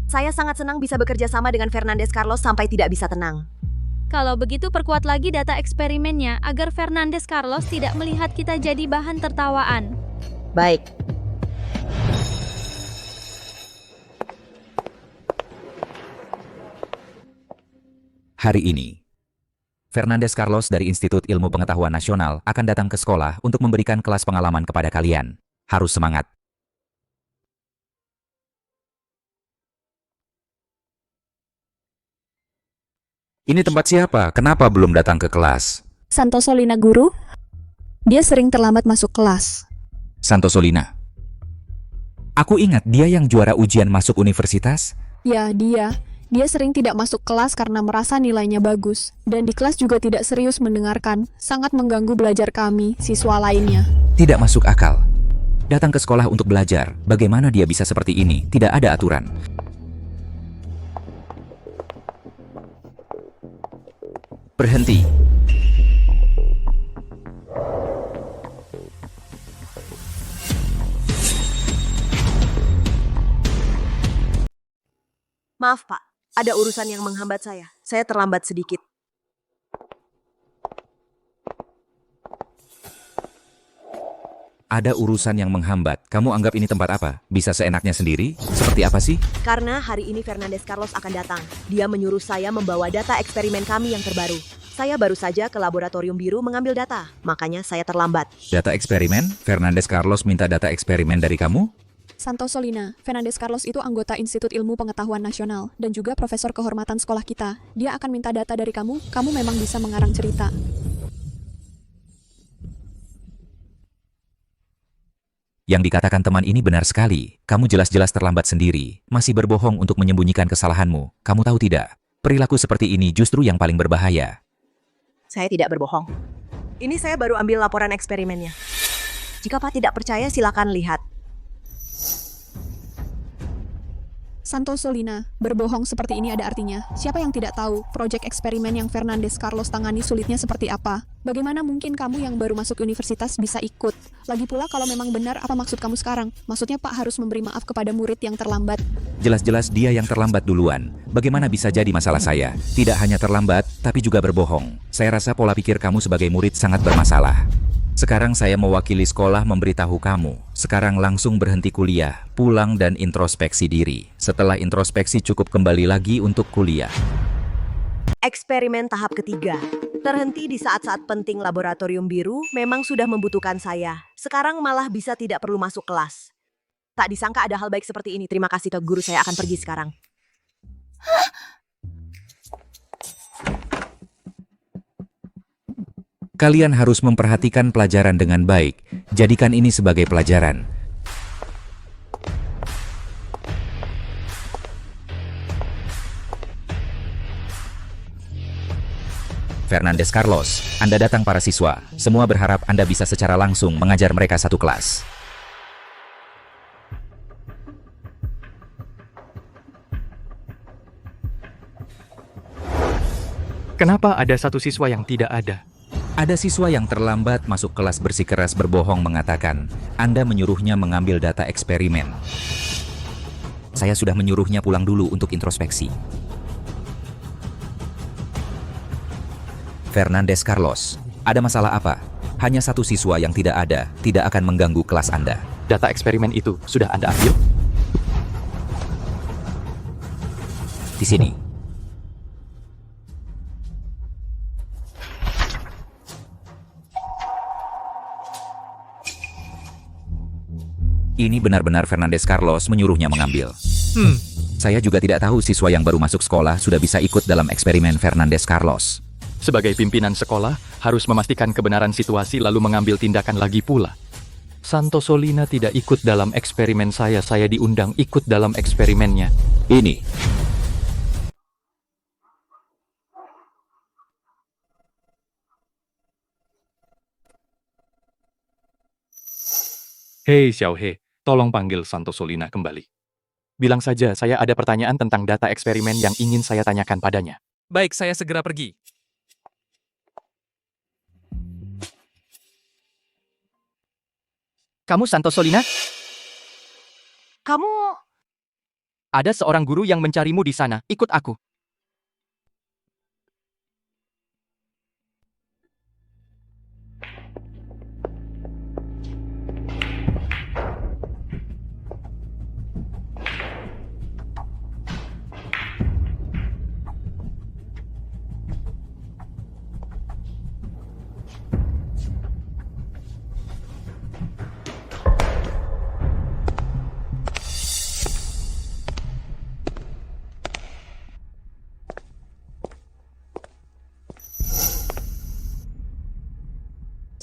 saya sangat senang bisa bekerja sama dengan Fernandes Carlos sampai tidak bisa tenang. Kalau begitu perkuat lagi data eksperimennya agar Fernandes Carlos tidak melihat kita jadi bahan tertawaan. Baik. Hari ini, Fernandes Carlos dari Institut Ilmu Pengetahuan Nasional akan datang ke sekolah untuk memberikan kelas pengalaman kepada kalian. Harus semangat. Ini tempat siapa? Kenapa belum datang ke kelas? Santoso Lina guru. Dia sering terlambat masuk kelas. Santoso Lina. Aku ingat dia yang juara ujian masuk universitas. Ya, dia. Dia sering tidak masuk kelas karena merasa nilainya bagus. Dan di kelas juga tidak serius mendengarkan. Sangat mengganggu belajar kami, siswa lainnya. Tidak masuk akal. Datang ke sekolah untuk belajar. Bagaimana dia bisa seperti ini? Tidak ada aturan. Berhenti. Maaf, Pak. Ada urusan yang menghambat saya. Saya terlambat sedikit. Ada urusan yang menghambat. Kamu anggap ini tempat apa? Bisa seenaknya sendiri? Seperti apa sih? Karena hari ini Fernandes Carlos akan datang. Dia menyuruh saya membawa data eksperimen kami yang terbaru. Saya baru saja ke laboratorium biru mengambil data. Makanya saya terlambat. Data eksperimen? Fernandes Carlos minta data eksperimen dari kamu? Santoso Lina, Fernandes Carlos itu anggota Institut Ilmu Pengetahuan Nasional dan juga profesor kehormatan sekolah kita. Dia akan minta data dari kamu memang bisa mengarang cerita. Yang dikatakan teman ini benar sekali. Kamu jelas-jelas terlambat sendiri, masih berbohong untuk menyembunyikan kesalahanmu. Kamu tahu tidak? Perilaku seperti ini justru yang paling berbahaya. Saya tidak berbohong. Ini saya baru ambil laporan eksperimennya. Jika Pak tidak percaya, silakan lihat. Santoso Lina, berbohong seperti ini ada artinya. Siapa yang tidak tahu proyek eksperimen yang Fernandes Carlos tangani sulitnya seperti apa? Bagaimana mungkin kamu yang baru masuk universitas bisa ikut? Lagi pula kalau memang benar, apa maksud kamu sekarang? Maksudnya Pak harus memberi maaf kepada murid yang terlambat. Jelas-jelas dia yang terlambat duluan. Bagaimana bisa jadi masalah saya? Tidak hanya terlambat, tapi juga berbohong. Saya rasa pola pikir kamu sebagai murid sangat bermasalah. Sekarang saya mewakili sekolah memberitahu kamu. Sekarang langsung berhenti kuliah, pulang dan introspeksi diri. Setelah introspeksi cukup kembali lagi untuk kuliah. Eksperimen tahap ketiga. Terhenti di saat-saat penting laboratorium biru memang sudah membutuhkan saya. Sekarang malah bisa tidak perlu masuk kelas. Tak disangka ada hal baik seperti ini. Terima kasih, Tok Guru. Saya akan pergi sekarang. Kalian harus memperhatikan pelajaran dengan baik. Jadikan ini sebagai pelajaran. Fernandes Carlos, Anda datang para siswa. Semua berharap Anda bisa secara langsung mengajar mereka satu kelas. Kenapa ada satu siswa yang tidak ada? Ada siswa yang terlambat masuk kelas bersikeras berbohong mengatakan, Anda menyuruhnya mengambil data eksperimen. Saya sudah menyuruhnya pulang dulu untuk introspeksi. Fernandes Carlos, ada masalah apa? Hanya satu siswa yang tidak ada, tidak akan mengganggu kelas Anda. Data eksperimen itu sudah Anda ambil? Di sini. Ini benar-benar Fernandes Carlos menyuruhnya mengambil. Saya juga tidak tahu siswa yang baru masuk sekolah sudah bisa ikut dalam eksperimen Fernandes Carlos. Sebagai pimpinan sekolah, harus memastikan kebenaran situasi lalu mengambil tindakan lagi pula. Santoso Lina tidak ikut dalam eksperimen saya diundang ikut dalam eksperimennya. Ini. Hei Xiaohe, tolong panggil Santoso Lina kembali. Bilang saja saya ada pertanyaan tentang data eksperimen yang ingin saya tanyakan padanya. Baik, saya segera pergi. Kamu Santoso Lina? Kamu... Ada seorang guru yang mencarimu di sana. Ikut aku.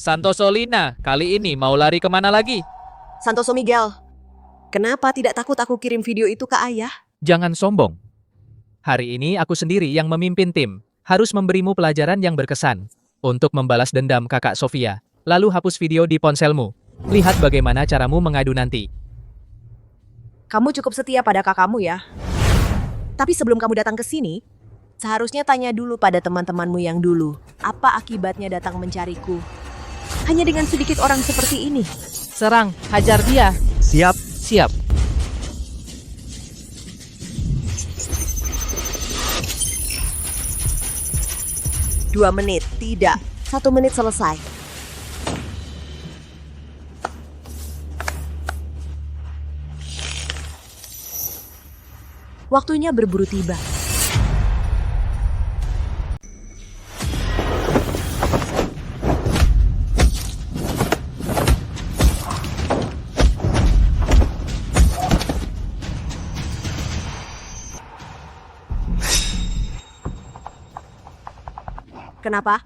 Santoso Lina, kali ini mau lari kemana lagi? Santoso Miguel, kenapa tidak takut aku kirim video itu ke ayah? Jangan sombong. Hari ini aku sendiri yang memimpin tim. Harus memberimu pelajaran yang berkesan. Untuk membalas dendam kakak Sofia. Lalu hapus video di ponselmu. Lihat bagaimana caramu mengadu nanti. Kamu cukup setia pada kakakmu ya. Tapi sebelum kamu datang ke sini, seharusnya tanya dulu pada teman-temanmu yang dulu. Apa akibatnya datang mencariku? Hanya dengan sedikit orang seperti ini. Serang, hajar dia. Siap. Siap. Dua menit, tidak. 1 menit selesai. Waktunya berburu tiba. Kenapa?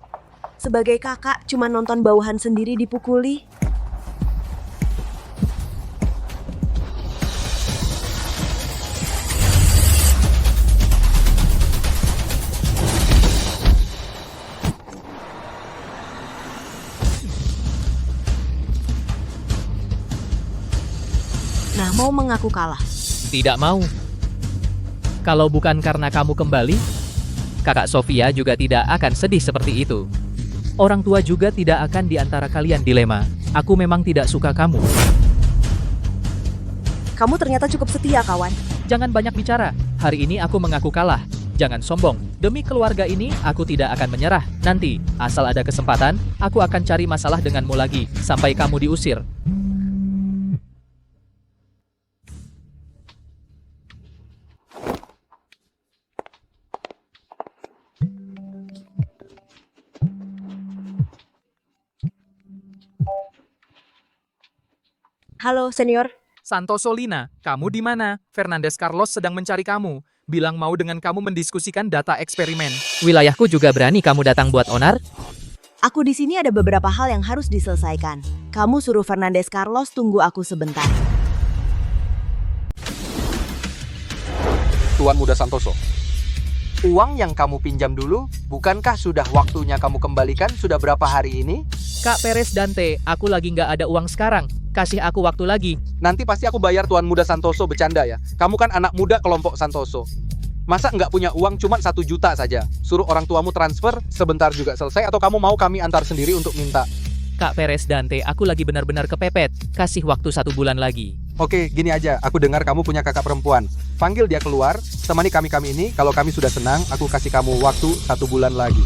Sebagai kakak cuma nonton bawahan sendiri dipukuli? Nah, mau mengaku kalah? Tidak mau. Kalau bukan karena kamu kembali, kakak Sofia juga tidak akan sedih seperti itu. Orang tua juga tidak akan di antara kalian dilema. Aku memang tidak suka kamu. Kamu ternyata cukup setia, kawan. Jangan banyak bicara. Hari ini aku mengaku kalah. Jangan sombong. Demi keluarga ini, aku tidak akan menyerah. Nanti, asal ada kesempatan, aku akan cari masalah denganmu lagi, sampai kamu diusir. Halo, senior. Santoso Lina, kamu di mana? Fernandes Carlos sedang mencari kamu. Bilang mau dengan kamu mendiskusikan data eksperimen. Wilayahku juga berani kamu datang buat onar? Aku di sini ada beberapa hal yang harus diselesaikan. Kamu suruh Fernandes Carlos tunggu aku sebentar. Tuan Muda Santoso, uang yang kamu pinjam dulu, bukankah sudah waktunya kamu kembalikan sudah berapa hari ini? Kak Perez Dante, aku lagi nggak ada uang sekarang. Kasih aku waktu lagi. Nanti pasti aku bayar Tuan Muda Santoso, bercanda ya. Kamu kan anak muda kelompok Santoso. Masa nggak punya uang cuma 1 juta saja? Suruh orang tuamu transfer, sebentar juga selesai, atau kamu mau kami antar sendiri untuk minta? Kak Perez Dante, aku lagi benar-benar kepepet. Kasih waktu 1 bulan lagi. Oke, gini aja. Aku dengar kamu punya kakak perempuan. Panggil dia keluar, temani kami ini. Kalau kami sudah senang, aku kasih kamu waktu 1 bulan lagi.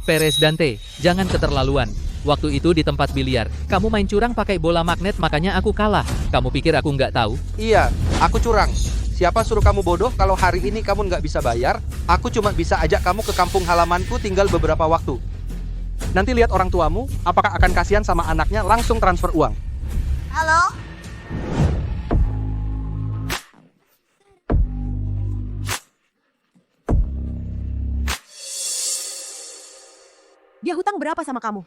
Perez Dante, jangan keterlaluan. Waktu itu di tempat biliar, kamu main curang pakai bola magnet, makanya aku kalah. Kamu pikir aku nggak tahu? Iya, aku curang. Siapa suruh kamu bodoh kalau hari ini kamu nggak bisa bayar? Aku cuma bisa ajak kamu ke kampung halamanku tinggal beberapa waktu. Nanti lihat orang tuamu, apakah akan kasihan sama anaknya langsung transfer uang. Halo? Dia hutang berapa sama kamu?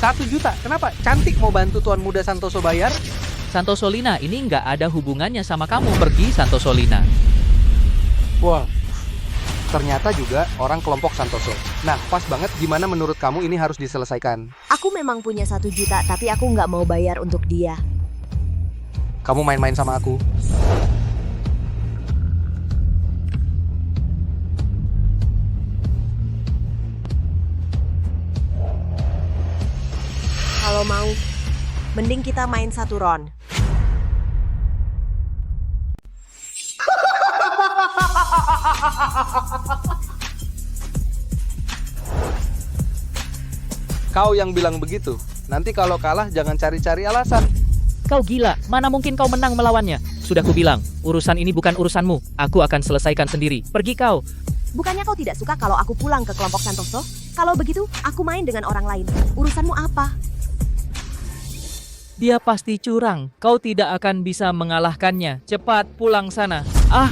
1 juta, kenapa? Cantik mau bantu Tuan Muda Santoso bayar? Santoso Lina, ini nggak ada hubungannya sama kamu. Pergi Santoso Lina. Wah, ternyata juga orang kelompok Santoso. Nah, pas banget. Gimana menurut kamu ini harus diselesaikan? Aku memang punya 1 juta, tapi aku nggak mau bayar untuk dia. Kamu main-main sama aku. Kalau mau, mending kita main 1 round. Kau yang bilang begitu. Nanti kalau kalah jangan cari-cari alasan. Kau gila, mana mungkin kau menang melawannya? Sudah kubilang, urusan ini bukan urusanmu. Aku akan selesaikan sendiri. Pergi kau. Bukannya kau tidak suka kalau aku pulang ke kelompok Santoso? Kalau begitu, aku main dengan orang lain. Urusanmu apa? Dia pasti curang. Kau tidak akan bisa mengalahkannya. Cepat pulang sana. Ah!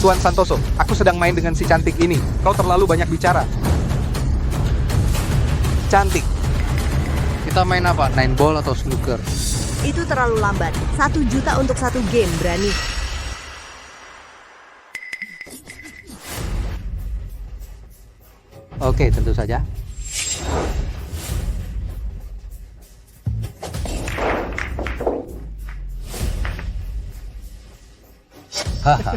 Tuan Santoso, aku sedang main dengan si cantik ini. Kau terlalu banyak bicara. Cantik. Kita main apa? 9 ball atau snooker? Itu terlalu lambat. 1 juta untuk 1 game, berani? Oke, tentu saja. Haha.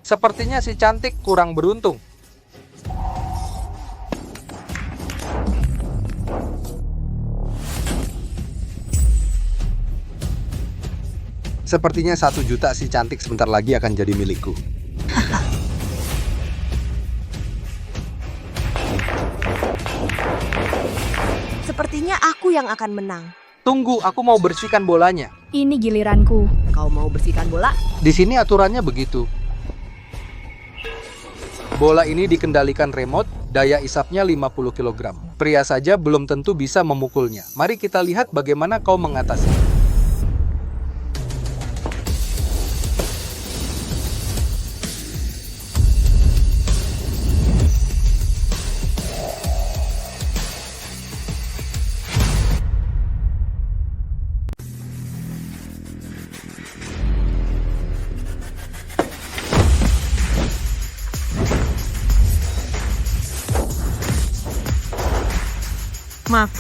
Sepertinya si cantik kurang beruntung. Sepertinya 1 juta si cantik sebentar lagi akan jadi milikku. Sepertinya aku yang akan menang. Tunggu, aku mau bersihkan bolanya. Ini giliranku. Kau mau bersihkan bola? Di sini aturannya begitu. Bola ini dikendalikan remote, daya isapnya 50 kg. Pria saja belum tentu bisa memukulnya. Mari kita lihat bagaimana kau mengatasinya. Maaf,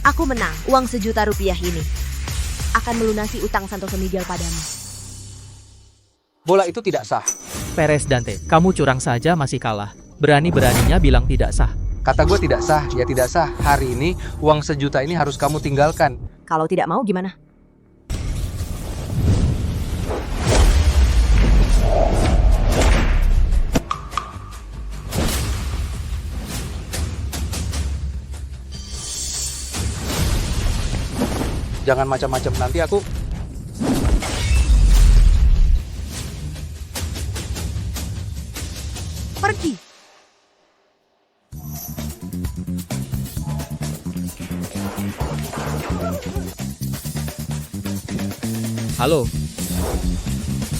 aku menang. Uang 1 juta rupiah ini akan melunasi utang Santoso Miguel padamu. Bola itu tidak sah. Perez Dante, kamu curang saja masih kalah. Berani-beraninya bilang tidak sah. Kata gue tidak sah, ya tidak sah. Hari ini, uang 1 juta ini harus kamu tinggalkan. Kalau tidak mau gimana? Jangan macam-macam, nanti aku... Pergi. Halo.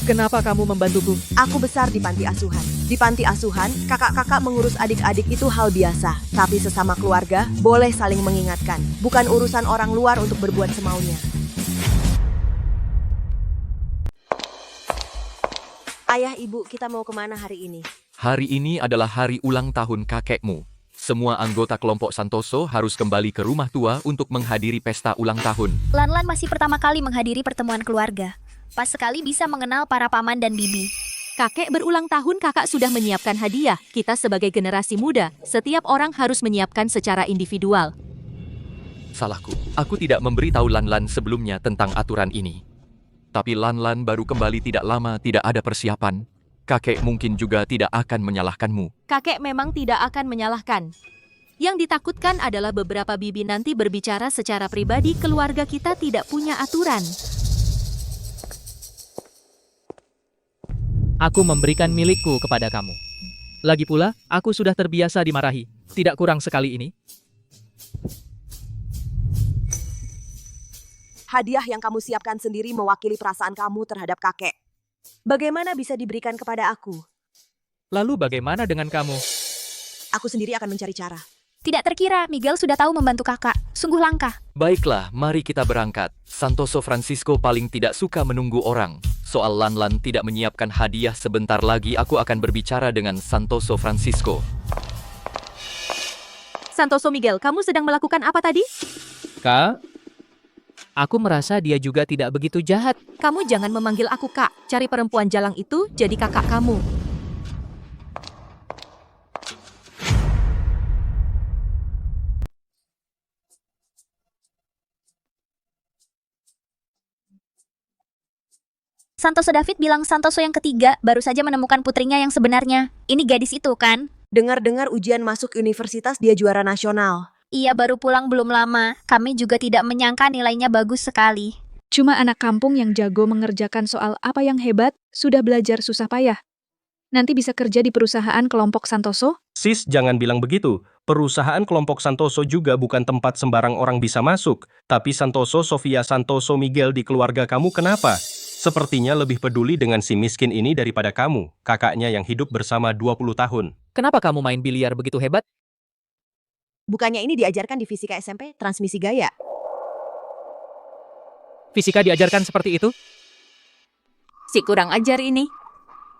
Kenapa kamu membantuku? Aku besar di panti asuhan. Di panti asuhan, kakak-kakak mengurus adik-adik itu hal biasa. Tapi sesama keluarga, boleh saling mengingatkan. Bukan urusan orang luar untuk berbuat semaunya. Ayah, ibu, kita mau kemana hari ini? Hari ini adalah hari ulang tahun kakekmu. Semua anggota kelompok Santoso harus kembali ke rumah tua untuk menghadiri pesta ulang tahun. Lanlan masih pertama kali menghadiri pertemuan keluarga. Pas sekali bisa mengenal para paman dan bibi. Kakek berulang tahun, kakak sudah menyiapkan hadiah. Kita sebagai generasi muda, setiap orang harus menyiapkan secara individual. Salahku, aku tidak memberitahu Lanlan sebelumnya tentang aturan ini. Tapi Lanlan baru kembali tidak lama, tidak ada persiapan. Kakek mungkin juga tidak akan menyalahkanmu. Kakek memang tidak akan menyalahkan. Yang ditakutkan adalah beberapa bibi nanti berbicara secara pribadi, keluarga kita tidak punya aturan. Aku memberikan milikku kepada kamu. Lagi pula, aku sudah terbiasa dimarahi. Tidak kurang sekali ini. Hadiah yang kamu siapkan sendiri mewakili perasaan kamu terhadap kakek. Bagaimana bisa diberikan kepada aku? Lalu bagaimana dengan kamu? Aku sendiri akan mencari cara. Tidak terkira, Miguel sudah tahu membantu kakak. Sungguh langka. Baiklah, mari kita berangkat. Santoso Francisco paling tidak suka menunggu orang. Soal Lanlan tidak menyiapkan hadiah, sebentar lagi aku akan berbicara dengan Santoso Francisco. Santoso Miguel, kamu sedang melakukan apa tadi? Kak? Aku merasa dia juga tidak begitu jahat. Kamu jangan memanggil aku kak. Cari perempuan jalang itu jadi kakak kamu. Santoso David bilang Santoso yang ketiga baru saja menemukan putrinya yang sebenarnya. Ini gadis itu kan? Dengar-dengar ujian masuk universitas dia juara nasional. Iya, baru pulang belum lama. Kami juga tidak menyangka nilainya bagus sekali. Cuma anak kampung yang jago mengerjakan soal apa yang hebat, sudah belajar susah payah. Nanti bisa kerja di perusahaan kelompok Santoso? Sis, jangan bilang begitu. Perusahaan kelompok Santoso juga bukan tempat sembarang orang bisa masuk. Tapi Santoso, Sofia Santoso, Miguel di keluarga kamu kenapa? Sepertinya lebih peduli dengan si miskin ini daripada kamu, kakaknya yang hidup bersama 20 tahun. Kenapa kamu main biliar begitu hebat? Bukannya ini diajarkan di fisika SMP, transmisi gaya? Fisika diajarkan seperti itu? Si kurang ajar ini.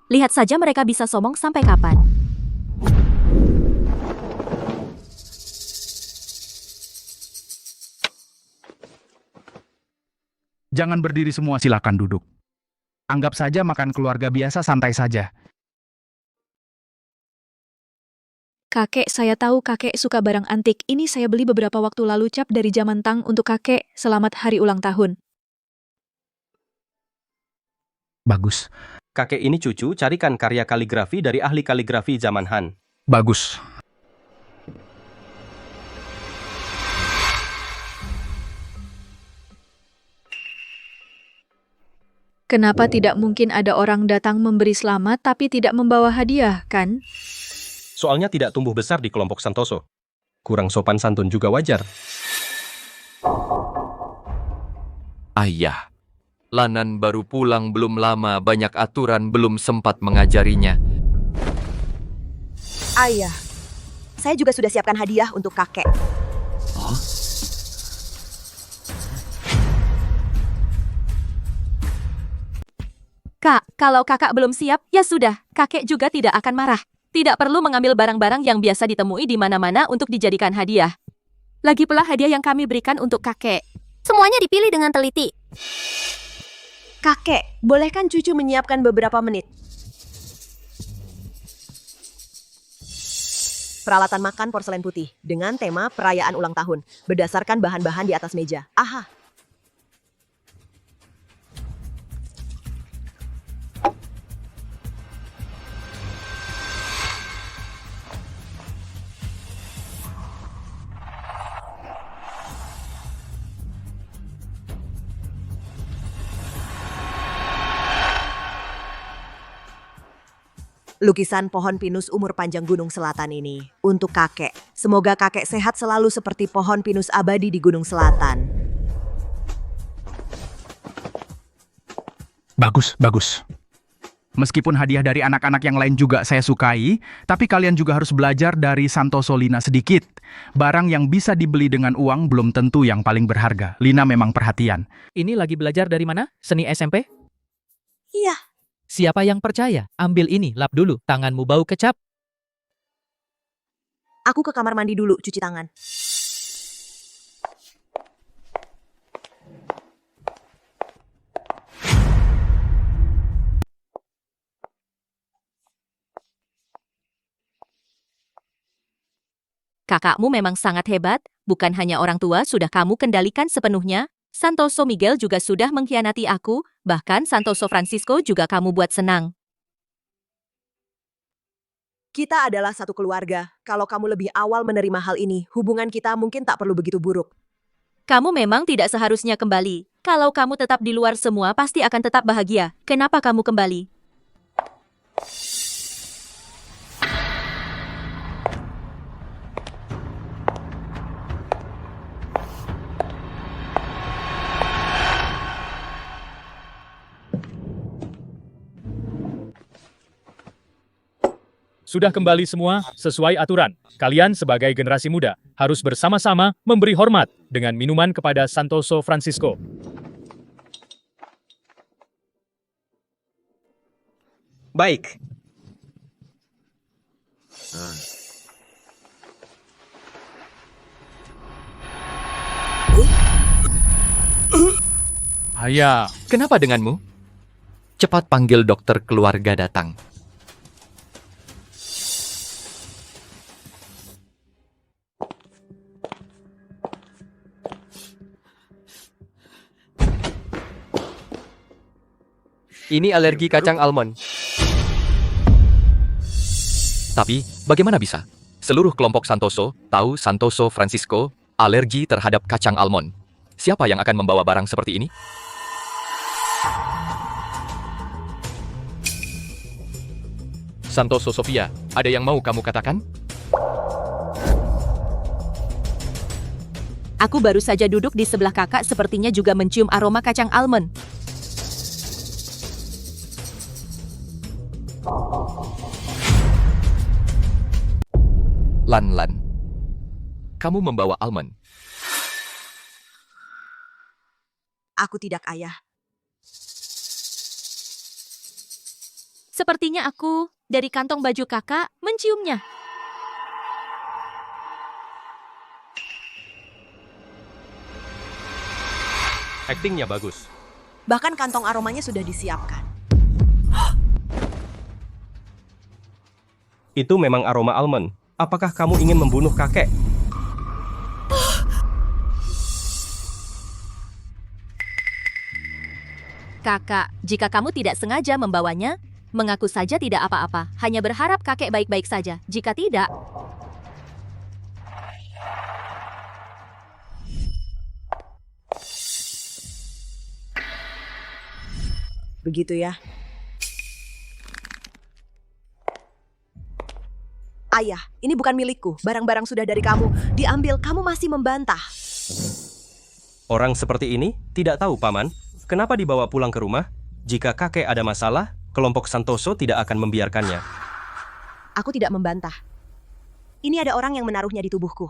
Lihat saja mereka bisa sombong sampai kapan. Jangan berdiri semua, silakan duduk. Anggap saja makan keluarga biasa, santai saja. Kakek, saya tahu kakek suka barang antik. Ini saya beli beberapa waktu lalu cap dari zaman Tang untuk kakek. Selamat hari ulang tahun. Bagus. Kakek ini cucu, carikan karya kaligrafi dari ahli kaligrafi zaman Han. Bagus. Kenapa tidak mungkin ada orang datang memberi selamat tapi tidak membawa hadiah, kan? Soalnya tidak tumbuh besar di kelompok Santoso. Kurang sopan santun juga wajar. Ayah, Lanan baru pulang belum lama, banyak aturan belum sempat mengajarinya. Ayah, saya juga sudah siapkan hadiah untuk kakek. Huh? Kak, kalau kakak belum siap, ya sudah, kakek juga tidak akan marah. Tidak perlu mengambil barang-barang yang biasa ditemui di mana-mana untuk dijadikan hadiah. Lagi pula hadiah yang kami berikan untuk kakek. Semuanya dipilih dengan teliti. Kakek, bolehkan cucu menyiapkan beberapa menit? Peralatan makan porselen putih dengan tema perayaan ulang tahun berdasarkan bahan-bahan di atas meja. Aha. Lukisan pohon pinus umur panjang Gunung Selatan ini untuk kakek. Semoga kakek sehat selalu seperti pohon pinus abadi di Gunung Selatan. Bagus, bagus. Meskipun hadiah dari anak-anak yang lain juga saya sukai, tapi kalian juga harus belajar dari Santoso Lina sedikit. Barang yang bisa dibeli dengan uang belum tentu yang paling berharga. Lina memang perhatian. Ini lagi belajar dari mana? Seni SMP? Iya. Siapa yang percaya? Ambil ini, lap dulu. Tanganmu bau kecap. Aku ke kamar mandi dulu, cuci tangan. Kakakmu memang sangat hebat, bukan hanya orang tua sudah kamu kendalikan sepenuhnya, Santoso Miguel juga sudah mengkhianati aku, bahkan Santoso Francisco juga kamu buat senang. Kita adalah satu keluarga. Kalau kamu lebih awal menerima hal ini, hubungan kita mungkin tak perlu begitu buruk. Kamu memang tidak seharusnya kembali. Kalau kamu tetap di luar semua pasti akan tetap bahagia. Kenapa kamu kembali? Sudah kembali semua sesuai aturan. Kalian sebagai generasi muda harus bersama-sama memberi hormat dengan minuman kepada Santoso Francisco. Baik. Ayah, Kenapa denganmu? Cepat panggil dokter keluarga datang. Ini alergi kacang almond. Tapi, bagaimana bisa? Seluruh kelompok Santoso tahu Santoso Francisco alergi terhadap kacang almond. Siapa yang akan membawa barang seperti ini? Santoso Sofia, ada yang mau kamu katakan? Aku baru saja duduk di sebelah kakak sepertinya juga mencium aroma kacang almond. Lan, kamu membawa almond. Aku tidak, Ayah. Sepertinya aku, dari kantong baju kakak, menciumnya. Aktingnya bagus. Bahkan kantong aromanya sudah disiapkan. Itu memang aroma almond. Apakah kamu ingin membunuh kakek? Kakak, jika kamu tidak sengaja membawanya, mengaku saja tidak apa-apa. Hanya berharap kakek baik-baik saja. Jika tidak... Begitu ya. Ayah, ini bukan milikku. Barang-barang sudah dari kamu. Diambil, kamu masih membantah. Orang seperti ini tidak tahu, Paman. Kenapa dibawa pulang ke rumah? Jika kakek ada masalah, kelompok Santoso tidak akan membiarkannya. Aku tidak membantah. Ini ada orang yang menaruhnya di tubuhku.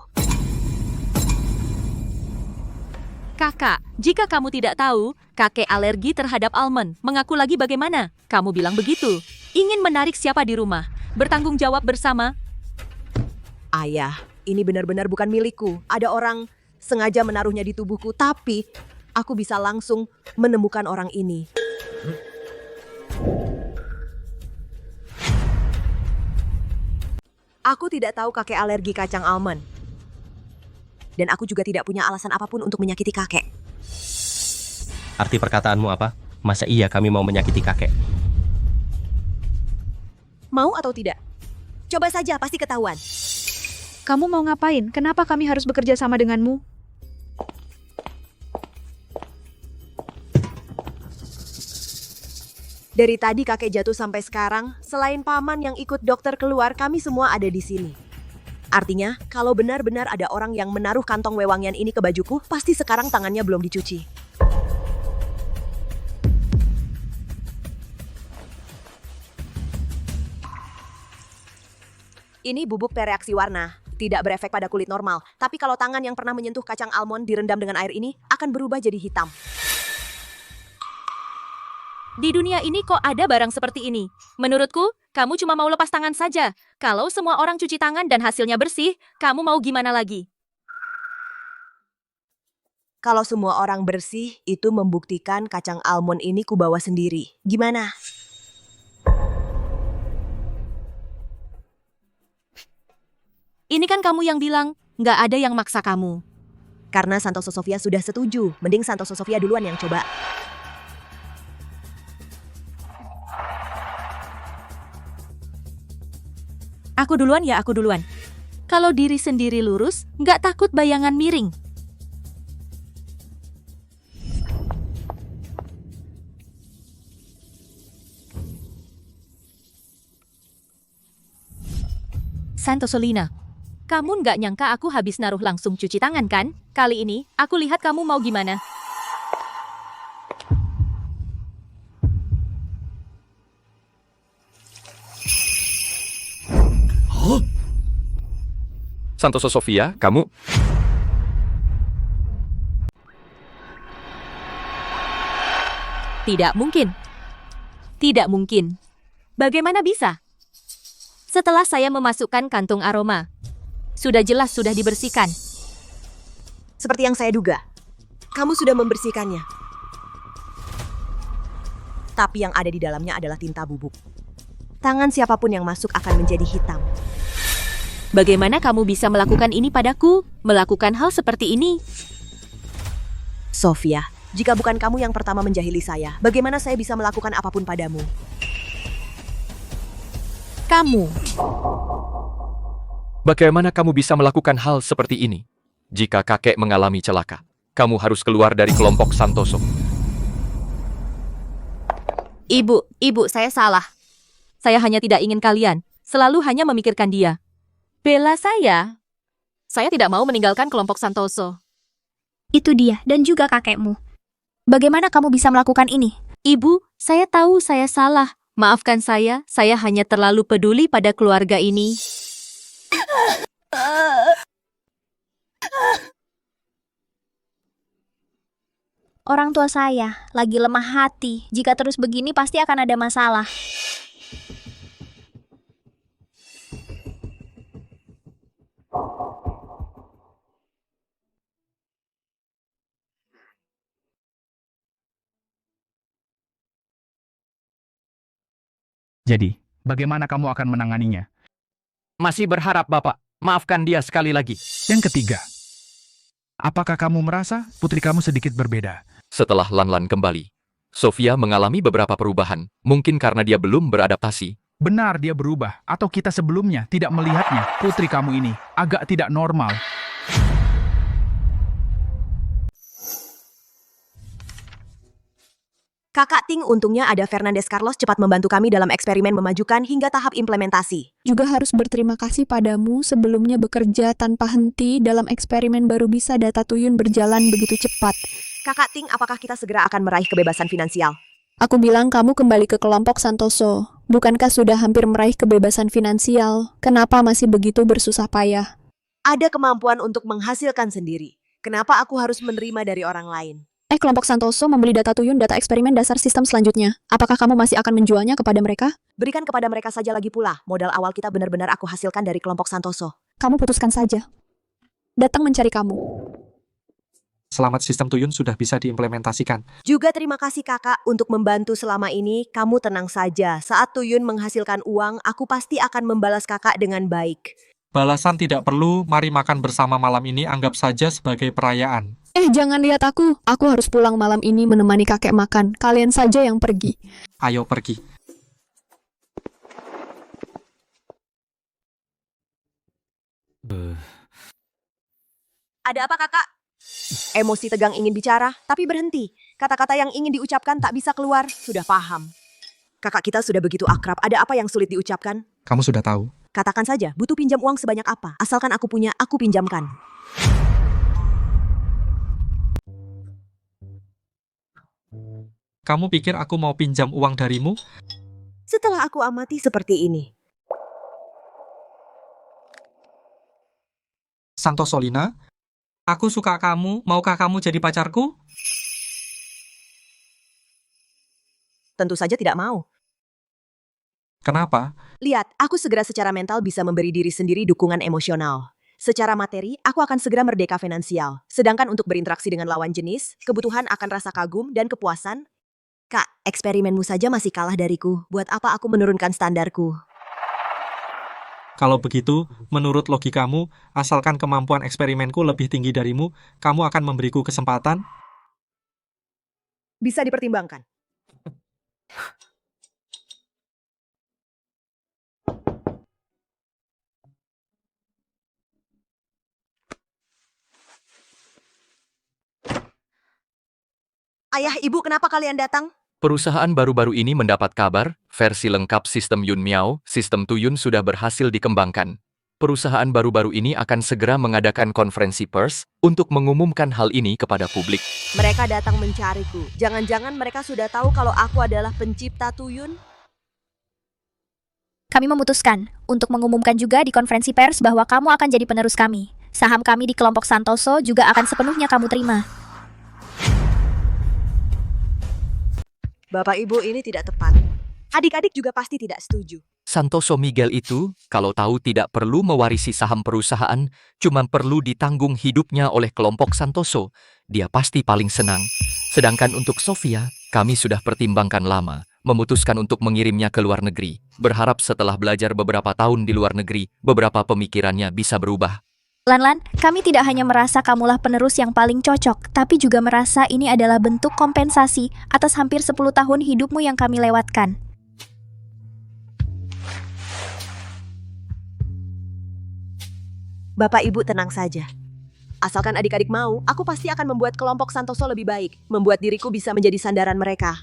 Kakak, jika kamu tidak tahu, kakek alergi terhadap almond. Mengaku lagi bagaimana? Kamu bilang begitu. Ingin menarik siapa di rumah? Bertanggung jawab bersama. Ayah, ini benar-benar bukan milikku. Ada orang sengaja menaruhnya di tubuhku, tapi aku bisa langsung menemukan orang ini. Aku tidak tahu kakek alergi kacang almond. Dan aku juga tidak punya alasan apapun untuk menyakiti kakek. Arti perkataanmu apa? Masa iya kami mau menyakiti kakek? Mau atau tidak? Coba saja, pasti ketahuan. Kamu mau ngapain? Kenapa kami harus bekerja sama denganmu? Dari tadi kakek jatuh sampai sekarang, selain paman yang ikut dokter keluar, kami semua ada di sini. Artinya, kalau benar-benar ada orang yang menaruh kantong wewangian ini ke bajuku, pasti sekarang tangannya belum dicuci. Ini bubuk teh reaksi warna. Tidak berefek pada kulit normal. Tapi kalau tangan yang pernah menyentuh kacang almond direndam dengan air ini, akan berubah jadi hitam. Di dunia ini kok ada barang seperti ini? Menurutku, kamu cuma mau lepas tangan saja. Kalau semua orang cuci tangan dan hasilnya bersih, kamu mau gimana lagi? Kalau semua orang bersih, itu membuktikan kacang almond ini kubawa sendiri. Gimana? Ini kan kamu yang bilang, nggak ada yang maksa kamu. Karena Santoso Sofia sudah setuju, mending Santoso Sofia duluan yang coba. Aku duluan ya, aku duluan. Kalau diri sendiri lurus, nggak takut bayangan miring. Santosolina, kamu nggak nyangka aku habis naruh langsung cuci tangan kan? Kali ini, aku lihat kamu mau gimana. Santoso Sofia, kamu... Tidak mungkin. Tidak mungkin. Bagaimana bisa? Setelah saya memasukkan kantung aroma, sudah jelas sudah dibersihkan. Seperti yang saya duga, kamu sudah membersihkannya. Tapi yang ada di dalamnya adalah tinta bubuk. Tangan siapapun yang masuk akan menjadi hitam. Bagaimana kamu bisa melakukan ini padaku? Melakukan hal seperti ini? Sofia, jika bukan kamu yang pertama menjahili saya, bagaimana saya bisa melakukan apapun padamu? Kamu. Bagaimana kamu bisa melakukan hal seperti ini? Jika kakek mengalami celaka, kamu harus keluar dari kelompok Santoso. Ibu, saya salah. Saya hanya tidak ingin kalian selalu hanya memikirkan dia. Bela saya. Saya tidak mau meninggalkan kelompok Santoso. Itu dia, dan juga kakekmu. Bagaimana kamu bisa melakukan ini? Ibu, saya tahu saya salah. Maafkan saya hanya terlalu peduli pada keluarga ini. Orang tua saya lagi lemah hati. Jika terus begini pasti akan ada masalah. Jadi, bagaimana kamu akan menanganinya? Masih berharap, Bapak. Maafkan dia sekali lagi. Yang ketiga, apakah kamu merasa putri kamu sedikit berbeda? Setelah Lanlan kembali, Sofia mengalami beberapa perubahan, mungkin karena dia belum beradaptasi. Benar, dia berubah. Atau kita sebelumnya tidak melihatnya. Putri kamu ini agak tidak normal. Kakak Ting, untungnya ada Fernandes Carlos cepat membantu kami dalam eksperimen memajukan hingga tahap implementasi. Juga harus berterima kasih padamu sebelumnya bekerja tanpa henti dalam eksperimen baru bisa data Tuyun berjalan begitu cepat. Kakak Ting, apakah kita segera akan meraih kebebasan finansial? Aku bilang kamu kembali ke kelompok Santoso. Bukankah sudah hampir meraih kebebasan finansial? Kenapa masih begitu bersusah payah? Ada kemampuan untuk menghasilkan sendiri. Kenapa aku harus menerima dari orang lain? Kelompok Santoso membeli data Tuyun data eksperimen dasar sistem selanjutnya. Apakah kamu masih akan menjualnya kepada mereka? Berikan kepada mereka saja lagi pula. Modal awal kita benar-benar aku hasilkan dari kelompok Santoso. Kamu putuskan saja. Datang mencari kamu. Selamat, sistem Tuyun sudah bisa diimplementasikan. Juga terima kasih kakak untuk membantu selama ini. Kamu tenang saja. Saat Tuyun menghasilkan uang, aku pasti akan membalas kakak dengan baik. Balasan tidak perlu, mari makan bersama malam ini anggap saja sebagai perayaan. Jangan lihat aku. Aku harus pulang malam ini menemani kakek makan. Kalian saja yang pergi. Ayo pergi. Ada apa kakak? Emosi tegang ingin bicara, tapi berhenti. Kata-kata yang ingin diucapkan tak bisa keluar. Sudah paham. Kakak kita sudah begitu akrab, ada apa yang sulit diucapkan? Kamu sudah tahu. Katakan saja, butuh pinjam uang sebanyak apa. Asalkan aku punya, aku pinjamkan. Kamu pikir aku mau pinjam uang darimu? Setelah aku amati seperti ini. Santosolina, aku suka kamu. Maukah kamu jadi pacarku? Tentu saja tidak mau. Kenapa? Lihat, aku segera secara mental bisa memberi diri sendiri dukungan emosional. Secara materi, aku akan segera merdeka finansial. Sedangkan untuk berinteraksi dengan lawan jenis, kebutuhan akan rasa kagum dan kepuasan. Kak, eksperimenmu saja masih kalah dariku. Buat apa aku menurunkan standarku? Kalau begitu, menurut logikamu, asalkan kemampuan eksperimenku lebih tinggi darimu, kamu akan memberiku kesempatan? Bisa dipertimbangkan. Ayah, ibu, kenapa kalian datang? Perusahaan baru-baru ini mendapat kabar, versi lengkap sistem Yun Miao, sistem Tuyun sudah berhasil dikembangkan. Perusahaan baru-baru ini akan segera mengadakan konferensi pers untuk mengumumkan hal ini kepada publik. Mereka datang mencariku. Jangan-jangan mereka sudah tahu kalau aku adalah pencipta Tuyun? Kami memutuskan untuk mengumumkan juga di konferensi pers bahwa kamu akan jadi penerus kami. Saham kami di kelompok Santoso juga akan sepenuhnya kamu terima. Bapak Ibu, ini tidak tepat. Adik-adik juga pasti tidak setuju. Santoso Miguel itu, kalau tahu tidak perlu mewarisi saham perusahaan, cuma perlu ditanggung hidupnya oleh kelompok Santoso, dia pasti paling senang. Sedangkan untuk Sofia, kami sudah pertimbangkan lama, memutuskan untuk mengirimnya ke luar negeri. Berharap setelah belajar beberapa tahun di luar negeri, beberapa pemikirannya bisa berubah. Lan, kami tidak hanya merasa kamulah penerus yang paling cocok, tapi juga merasa ini adalah bentuk kompensasi atas hampir 10 tahun hidupmu yang kami lewatkan. Bapak Ibu tenang saja. Asalkan adik-adik mau, aku pasti akan membuat kelompok Santoso lebih baik, membuat diriku bisa menjadi sandaran mereka.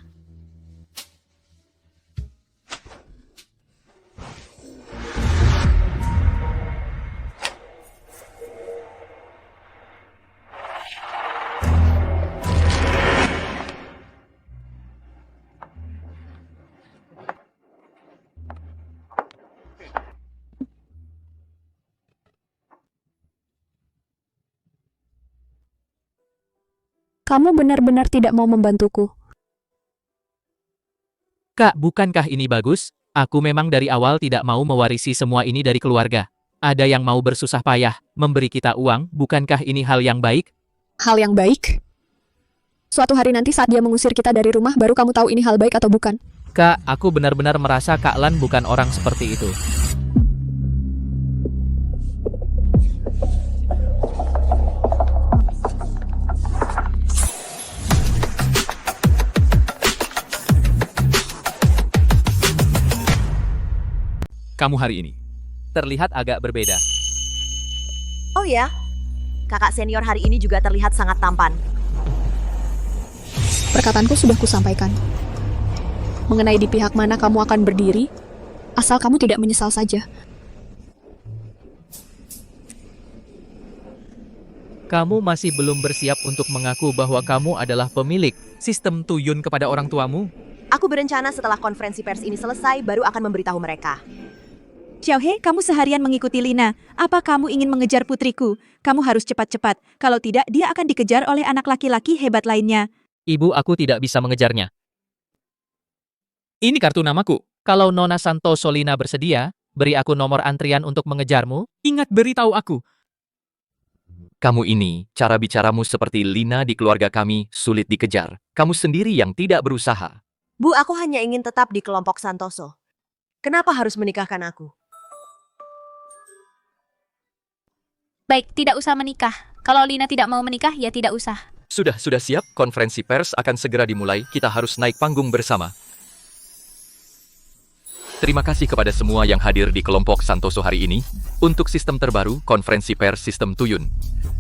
Kamu benar-benar tidak mau membantuku. Kak, bukankah ini bagus? Aku memang dari awal tidak mau mewarisi semua ini dari keluarga. Ada yang mau bersusah payah, memberi kita uang, bukankah ini hal yang baik? Hal yang baik? Suatu hari nanti saat dia mengusir kita dari rumah, baru kamu tahu ini hal baik atau bukan. Kak, aku benar-benar merasa Kak Lan bukan orang seperti itu. Kamu hari ini terlihat agak berbeda. Oh ya, kakak senior hari ini juga terlihat sangat tampan. Perkataanku sudah kusampaikan. Mengenai di pihak mana kamu akan berdiri, asal kamu tidak menyesal saja. Kamu masih belum bersiap untuk mengaku bahwa kamu adalah pemilik sistem Tuyun kepada orang tuamu? Aku berencana setelah konferensi pers ini selesai, baru akan memberitahu mereka. Xiaohe, kamu seharian mengikuti Lina. Apa kamu ingin mengejar putriku? Kamu harus cepat-cepat. Kalau tidak, dia akan dikejar oleh anak laki-laki hebat lainnya. Ibu, aku tidak bisa mengejarnya. Ini kartu namaku. Kalau Nona Santoso Lina bersedia, beri aku nomor antrian untuk mengejarmu. Ingat, beritahu aku. Kamu ini, cara bicaramu seperti Lina di keluarga kami, sulit dikejar. Kamu sendiri yang tidak berusaha. Bu, aku hanya ingin tetap di kelompok Santoso. Kenapa harus menikahkan aku? Baik, tidak usah menikah. Kalau Lina tidak mau menikah, ya tidak usah. Sudah siap, konferensi pers akan segera dimulai, kita harus naik panggung bersama. Terima kasih kepada semua yang hadir di kelompok Santoso hari ini. Untuk sistem terbaru, konferensi pers sistem Tuyun.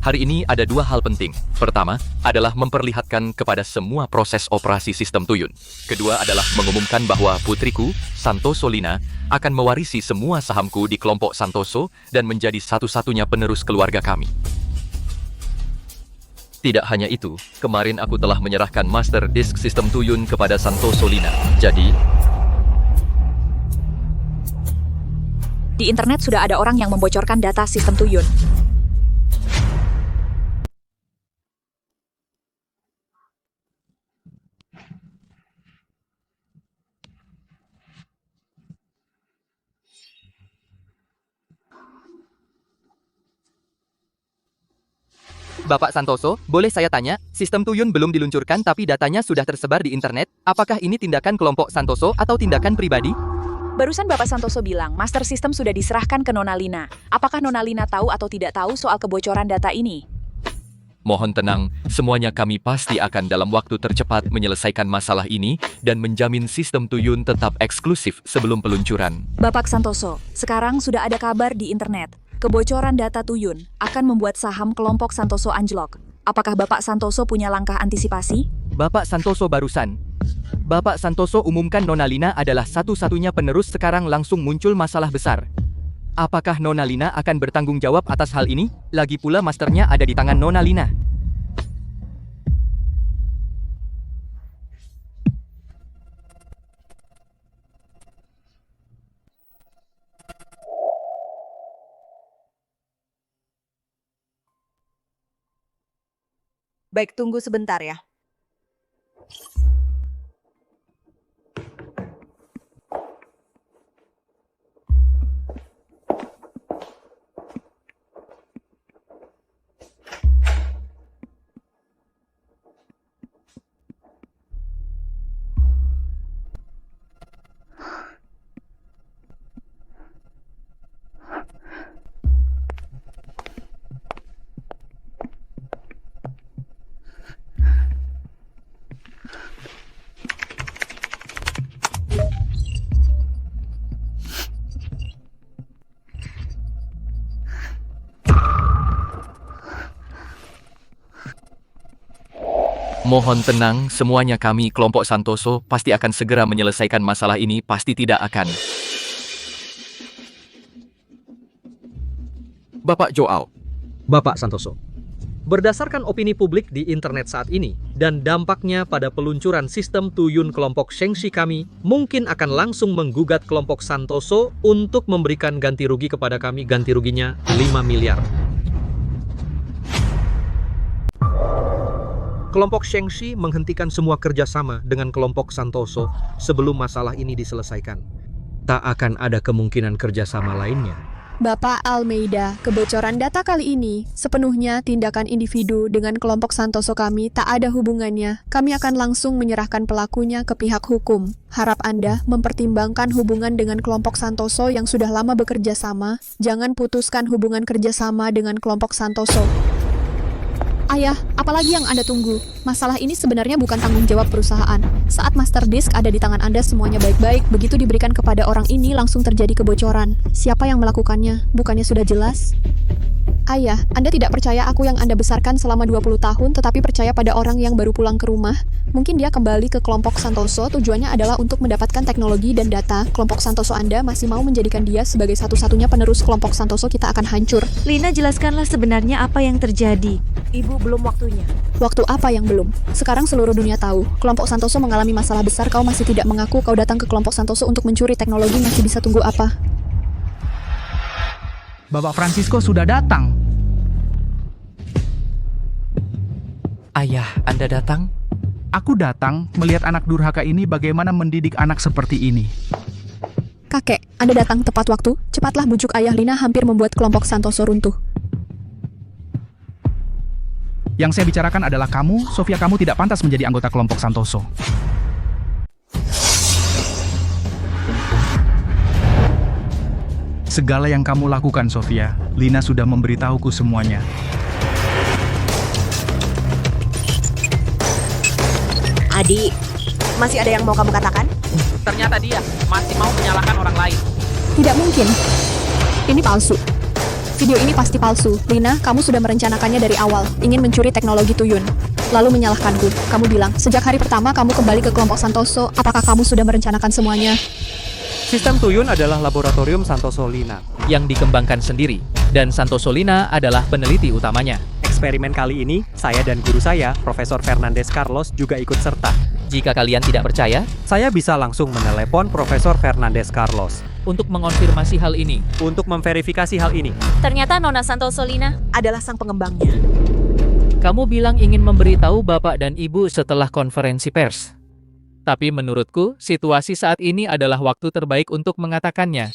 Hari ini ada dua hal penting. Pertama, adalah memperlihatkan kepada semua proses operasi sistem Tuyun. Kedua adalah mengumumkan bahwa putriku, Santoso Lina, akan mewarisi semua sahamku di kelompok Santoso dan menjadi satu-satunya penerus keluarga kami. Tidak hanya itu, kemarin aku telah menyerahkan master disk sistem Tuyun kepada Santoso Lina. Jadi, di internet sudah ada orang yang membocorkan data sistem Tuyun. Bapak Santoso, boleh saya tanya, sistem Tuyun belum diluncurkan tapi datanya sudah tersebar di internet. Apakah ini tindakan kelompok Santoso atau tindakan pribadi? Barusan Bapak Santoso bilang, master system sudah diserahkan ke Nona Lina. Apakah Nona Lina tahu atau tidak tahu soal kebocoran data ini? Mohon tenang, semuanya kami pasti akan dalam waktu tercepat menyelesaikan masalah ini dan menjamin sistem Tuyun tetap eksklusif sebelum peluncuran. Bapak Santoso, sekarang sudah ada kabar di internet. Kebocoran data Tuyun akan membuat saham kelompok Santoso anjlok. Apakah Bapak Santoso punya langkah antisipasi? Bapak Santoso barusan. Bapak Santoso umumkan Nona Lina adalah satu-satunya penerus, sekarang langsung muncul masalah besar. Apakah Nona Lina akan bertanggung jawab atas hal ini? Lagi pula masternya ada di tangan Nona Lina. Baik, tunggu sebentar ya. Mohon tenang, semuanya kami kelompok Santoso pasti akan segera menyelesaikan masalah ini, pasti tidak akan. Bapak Joao. Bapak Santoso. Berdasarkan opini publik di internet saat ini, dan dampaknya pada peluncuran sistem Tuyun kelompok Shengshi kami, mungkin akan langsung menggugat kelompok Santoso untuk memberikan ganti rugi kepada kami, ganti ruginya 5 miliar. Kelompok Shengshi menghentikan semua kerjasama dengan kelompok Santoso sebelum masalah ini diselesaikan. Tak akan ada kemungkinan kerjasama lainnya. Bapak Almeida, kebocoran data kali ini sepenuhnya tindakan individu dengan kelompok Santoso kami, tak ada hubungannya. Kami akan langsung menyerahkan pelakunya ke pihak hukum. Harap Anda mempertimbangkan hubungan dengan kelompok Santoso yang sudah lama bekerja sama. Jangan putuskan hubungan kerjasama dengan kelompok Santoso. Ayah, apalagi yang Anda tunggu? Masalah ini sebenarnya bukan tanggung jawab perusahaan. Saat master disk ada di tangan Anda semuanya baik-baik, begitu diberikan kepada orang ini langsung terjadi kebocoran. Siapa yang melakukannya? Bukannya sudah jelas? Ayah, Anda tidak percaya aku yang Anda besarkan selama 20 tahun tetapi percaya pada orang yang baru pulang ke rumah? Mungkin dia kembali ke kelompok Santoso, tujuannya adalah untuk mendapatkan teknologi dan data. Kelompok Santoso Anda masih mau menjadikan dia sebagai satu-satunya penerus kelompok Santoso, kita akan hancur. Lina, jelaskanlah sebenarnya apa yang terjadi. Ibu, belum waktunya. Waktu apa yang belum? Sekarang seluruh dunia tahu. Kelompok Santoso mengalami masalah besar, kau masih tidak mengaku kau datang ke kelompok Santoso untuk mencuri teknologi, masih bisa tunggu apa? Bapak Francisco sudah datang. Ayah, Anda datang? Aku datang melihat anak durhaka ini bagaimana mendidik anak seperti ini. Kakek, Anda datang tepat waktu. Cepatlah bujuk ayah. Lina hampir membuat kelompok Santoso runtuh. Yang saya bicarakan adalah kamu, Sofia, kamu tidak pantas menjadi anggota kelompok Santoso. Segala yang kamu lakukan, Sofia, Lina sudah memberitahuku semuanya. Adik, masih ada yang mau kamu katakan? Ternyata dia masih mau menyalahkan orang lain. Tidak mungkin. Ini palsu. Video ini pasti palsu. Lina, kamu sudah merencanakannya dari awal, ingin mencuri teknologi Tuyun. Lalu menyalahkanku. Kamu bilang, sejak hari pertama kamu kembali ke kelompok Santoso, apakah kamu sudah merencanakan semuanya? Sistem Tuyun adalah laboratorium Santoso Lina yang dikembangkan sendiri, dan Santoso Lina adalah peneliti utamanya. Eksperimen kali ini, saya dan guru saya, Profesor Fernandez Carlos, juga ikut serta. Jika kalian tidak percaya, saya bisa langsung menelepon Profesor Fernandez Carlos untuk mengonfirmasi hal ini, untuk memverifikasi hal ini. Ternyata Nona Santoso Lina adalah sang pengembangnya. Kamu bilang ingin memberitahu Bapak dan Ibu setelah konferensi pers. Tapi menurutku, situasi saat ini adalah waktu terbaik untuk mengatakannya.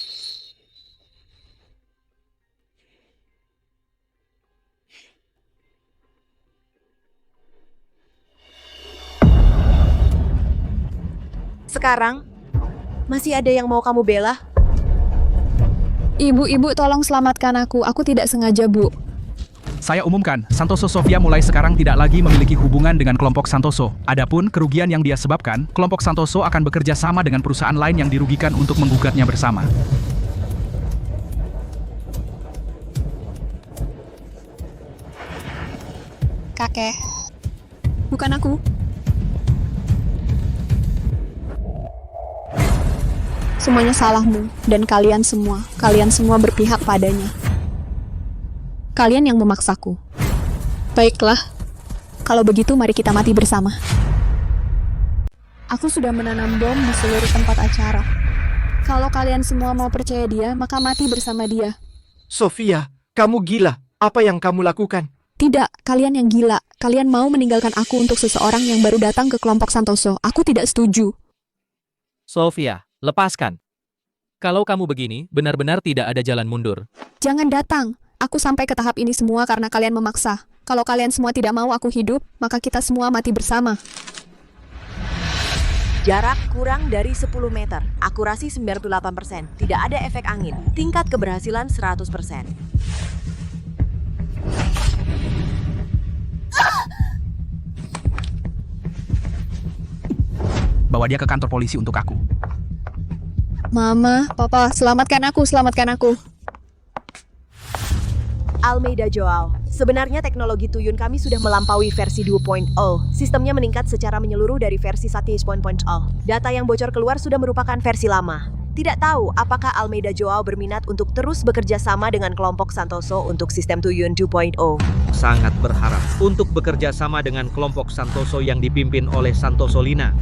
Sekarang, masih ada yang mau kamu bela? Ibu, tolong selamatkan aku. Aku tidak sengaja, Bu. Saya umumkan, Santoso Sofia mulai sekarang tidak lagi memiliki hubungan dengan kelompok Santoso. Adapun kerugian yang dia sebabkan, kelompok Santoso akan bekerja sama dengan perusahaan lain yang dirugikan untuk menggugatnya bersama. Kakek. Bukan aku. Semuanya salahmu, dan kalian semua berpihak padanya. Kalian yang memaksaku. Baiklah, kalau begitu mari kita mati bersama. Aku sudah menanam bom di seluruh tempat acara. Kalau kalian semua mau percaya dia, maka mati bersama dia. Sofia, kamu gila. Apa yang kamu lakukan? Tidak, kalian yang gila. Kalian mau meninggalkan aku untuk seseorang yang baru datang ke kelompok Santoso. Aku tidak setuju. Sofia, lepaskan. Kalau kamu begini, benar-benar tidak ada jalan mundur. Jangan datang. Aku sampai ke tahap ini semua karena kalian memaksa. Kalau kalian semua tidak mau aku hidup, maka kita semua mati bersama. Jarak kurang dari 10 meter, akurasi 98%, tidak ada efek angin, tingkat keberhasilan 100%. Bawa dia ke kantor polisi untuk aku. Mama, Papa, selamatkan aku. Almeida Joao, sebenarnya teknologi Tuyun kami sudah melampaui versi 2.0. Sistemnya meningkat secara menyeluruh dari versi 1.0. Data yang bocor keluar sudah merupakan versi lama. Tidak tahu apakah Almeida Joao berminat untuk terus bekerja sama dengan kelompok Santoso untuk sistem Tuyun 2.0. Sangat berharap untuk bekerja sama dengan kelompok Santoso yang dipimpin oleh Santoso Lina.